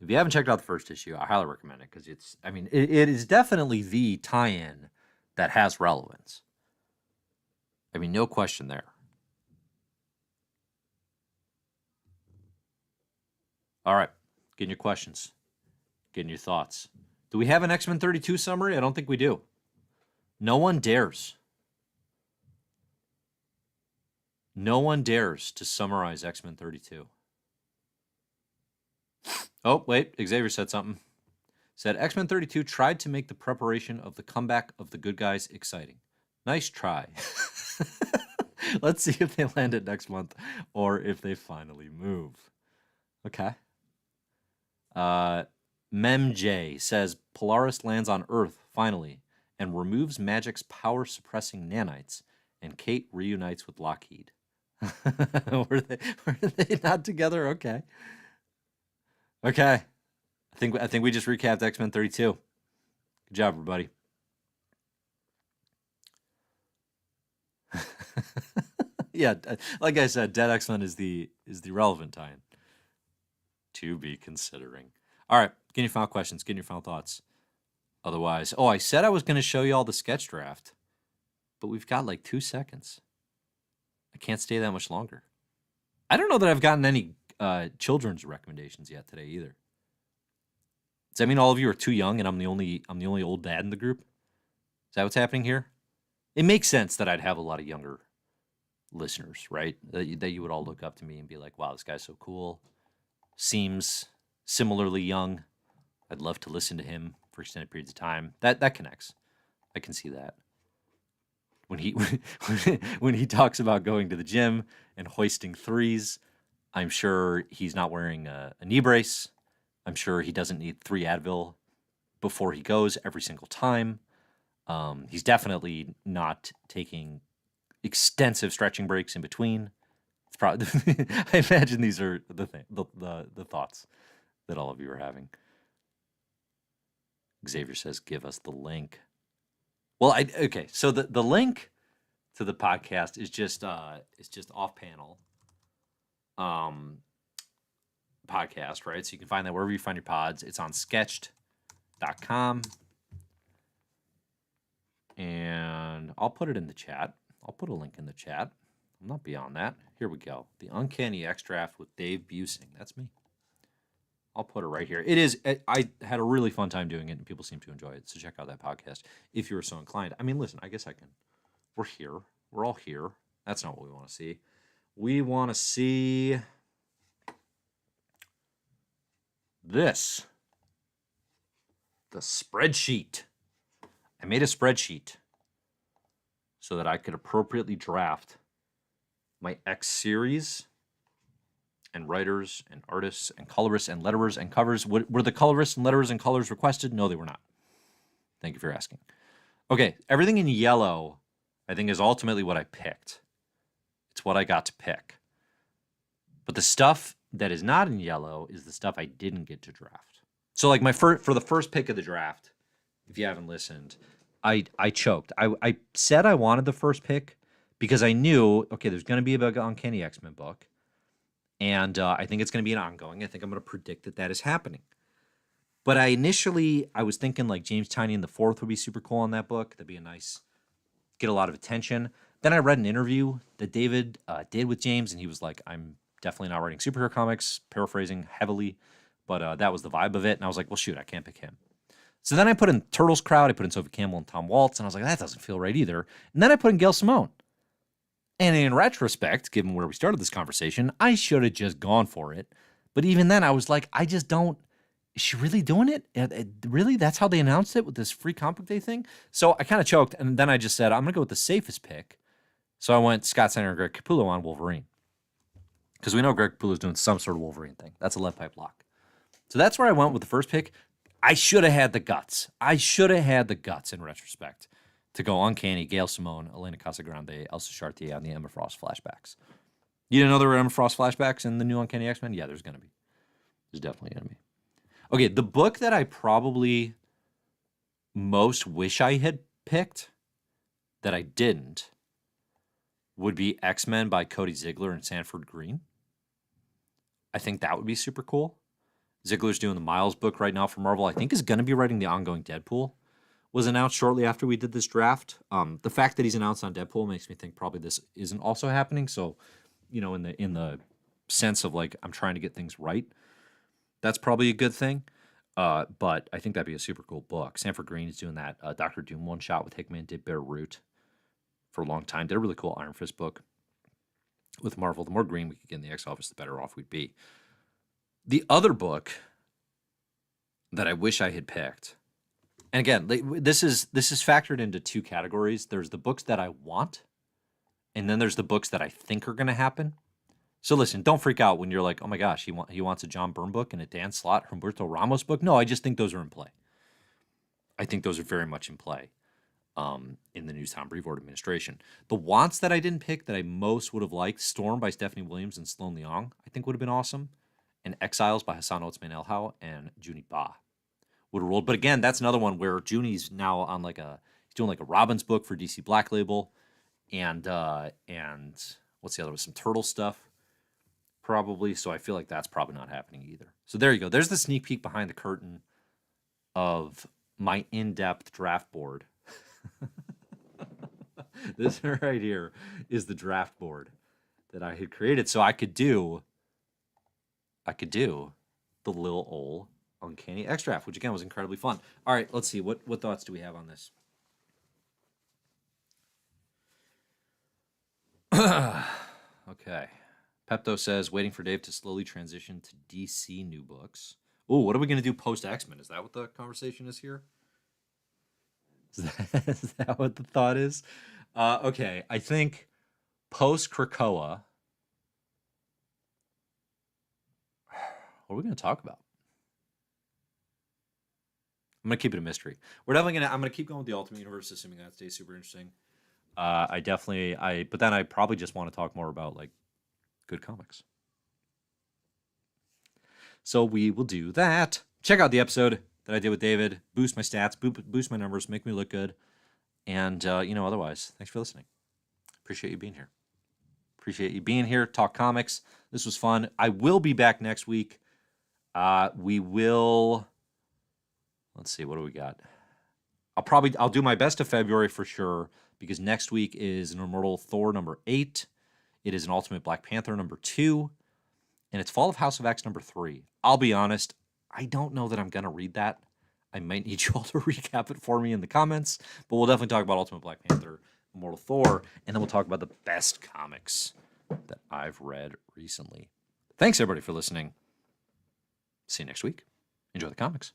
If you haven't checked out the first issue, I highly recommend it, because it's, I mean, it is definitely the tie-in that has relevance. I mean, no question there. All right, getting your questions, getting your thoughts. Do we have an X-Men 32 summary? I don't think we do. No one dares. No one dares to summarize X-Men 32. Oh, wait, Xavier said something. Said X-Men 32 tried to make the preparation of the comeback of the good guys exciting. Nice try. Let's see if they land it next month or if they finally move. Okay. Memj says Polaris lands on Earth finally and removes Magic's power-suppressing nanites, and Kate reunites with Lockheed. were they not together? Okay. Okay. I think we just recapped X-Men 32. Good job, everybody. Yeah, like I said, Dead X-Men is the relevant tie-in to be considering. All right, get your final questions, get your final thoughts. Otherwise, I said I was going to show you all the sketch draft, but we've got like 2 seconds. I can't stay that much longer. I don't know that I've gotten any children's recommendations yet today either. Does that mean all of you are too young and I'm the only old dad in the group? Is that what's happening here? It makes sense that I'd have a lot of younger listeners, right? That you would all look up to me and be like, wow, this guy's so cool. Seems similarly young. I'd love to listen to him for extended periods of time. That connects. I can see that. When he talks about going to the gym and hoisting threes, I'm sure he's not wearing a knee brace. I'm sure he doesn't need 3 Advil before he goes every single time. He's definitely not taking extensive stretching breaks in between. It's probably I imagine these are the thoughts that all of you are having. Xavier says, "Give us the link." Well, okay. So the link to the podcast is just off panel podcast, right? So you can find that wherever you find your pods. It's on sketched.com. And I'll put it in the chat. I'll put a link in the chat. I'm not beyond that. Here we go. The Uncanny X-Draft with Dave Busing. That's me. I'll put it right here. It is. I had a really fun time doing it, and people seem to enjoy it. So check out that podcast if you were so inclined. I mean, listen, I guess I can. We're here. We're all here. That's not what we want to see. We want to see this. The spreadsheet. I made a spreadsheet so that I could appropriately draft my X series and writers and artists and colorists and letterers and covers. Were the colorists and letterers and colors requested? No, they were not. Thank you for asking. Okay, everything in yellow, I think, is ultimately what I picked. It's what I got to pick. But the stuff that is not in yellow is the stuff I didn't get to draft. So like for the first pick of the draft, if you haven't listened, I choked. I said I wanted the first pick because I knew, okay, there's going to be a Uncanny X-Men book. And I think it's going to be an ongoing. I think I'm going to predict that is happening. But I was thinking like James Tynion the Fourth would be super cool on that book. That'd be a nice, get a lot of attention. Then I read an interview that David did with James, and he was like, I'm definitely not writing superhero comics, paraphrasing heavily, but that was the vibe of it. And I was like, well, shoot, I can't pick him. So then I put in Turtles crowd, I put in Sophie Campbell and Tom Waltz, and I was like, that doesn't feel right either. And then I put in Gail Simone. And in retrospect, given where we started this conversation, I should have just gone for it. But even then, I was like, I just don't. Is she really doing it? Really? That's how they announced it with this free comic book day thing? So I kind of choked, and then I just said, I'm going to go with the safest pick. So I went Scott Snyder and Greg Capullo on Wolverine. Because we know Greg Capullo is doing some sort of Wolverine thing. That's a lead pipe lock. So that's where I went with the first pick. I should have had the guts. I should have had the guts in retrospect to go Uncanny, Gail Simone, Elena Casagrande, Elsa Chartier on the Emma Frost flashbacks. You didn't know there were Emma Frost flashbacks in the new Uncanny X-Men? Yeah, there's going to be. There's definitely going to be. Okay, the book that I probably most wish I had picked that I didn't would be X-Men by Cody Ziegler and Sanford Green. I think that would be super cool. Ziegler's doing the Miles book right now for Marvel. I think is going to be writing the ongoing Deadpool. Was announced shortly after we did this draft. The fact that he's announced on Deadpool makes me think probably this isn't also happening. So, you know, in the sense of like I'm trying to get things right, that's probably a good thing. But I think that'd be a super cool book. Sanford Green is doing that Doctor Doom one shot with Hickman. Did Bear Root for a long time. Did a really cool Iron Fist book with Marvel. The more green we could get in the X office, the better off we'd be. The other book that I wish I had picked, and again, this is factored into two categories. There's the books that I want, and then there's the books that I think are going to happen. So listen, don't freak out when you're like, oh my gosh, he wants a John Byrne book and a Dan Slott, Humberto Ramos book. No, I just think those are in play. I think those are very much in play in the new Tom Brevoort administration. The wants that I didn't pick that I most would have liked, Storm by Stephanie Williams and Sloan Leong, I think would have been awesome. And Exiles by Hassan Otsman Elhau and Junie Ba would have rolled. But again, that's another one where Junie's now on he's doing like a Robbins book for DC Black Label, and what's the other one? Some Turtle stuff, probably. So I feel like that's probably not happening either. So there you go. There's the sneak peek behind the curtain of my in-depth draft board. This right here is the draft board that I had created so I could do the little old Uncanny X-Draft, which again was incredibly fun. All right, let's see. What thoughts do we have on this? Okay. Pepto says, waiting for Dave to slowly transition to DC new books. Oh, what are we going to do post X-Men? Is that what the conversation is here? Is that what the thought is? Okay, I think post Krakoa. What are we going to talk about? I'm going to keep it a mystery. I'm going to keep going with the Ultimate Universe, assuming that stays super interesting. But then I probably just want to talk more about like good comics. So we will do that. Check out the episode that I did with David. Boost my stats, boost my numbers, make me look good. And, otherwise, thanks for listening. Appreciate you being here. Talk comics. This was fun. I will be back next week. Let's see, what do we got? I'll do my best of February for sure, because next week is an Immortal Thor number 8. It is an Ultimate Black Panther number 2. And it's Fall of House of X number 3. I'll be honest, I don't know that I'm going to read that. I might need you all to recap it for me in the comments, but we'll definitely talk about Ultimate Black Panther, Immortal Thor, and then we'll talk about the best comics that I've read recently. Thanks, everybody, for listening. See you next week. Enjoy the comics.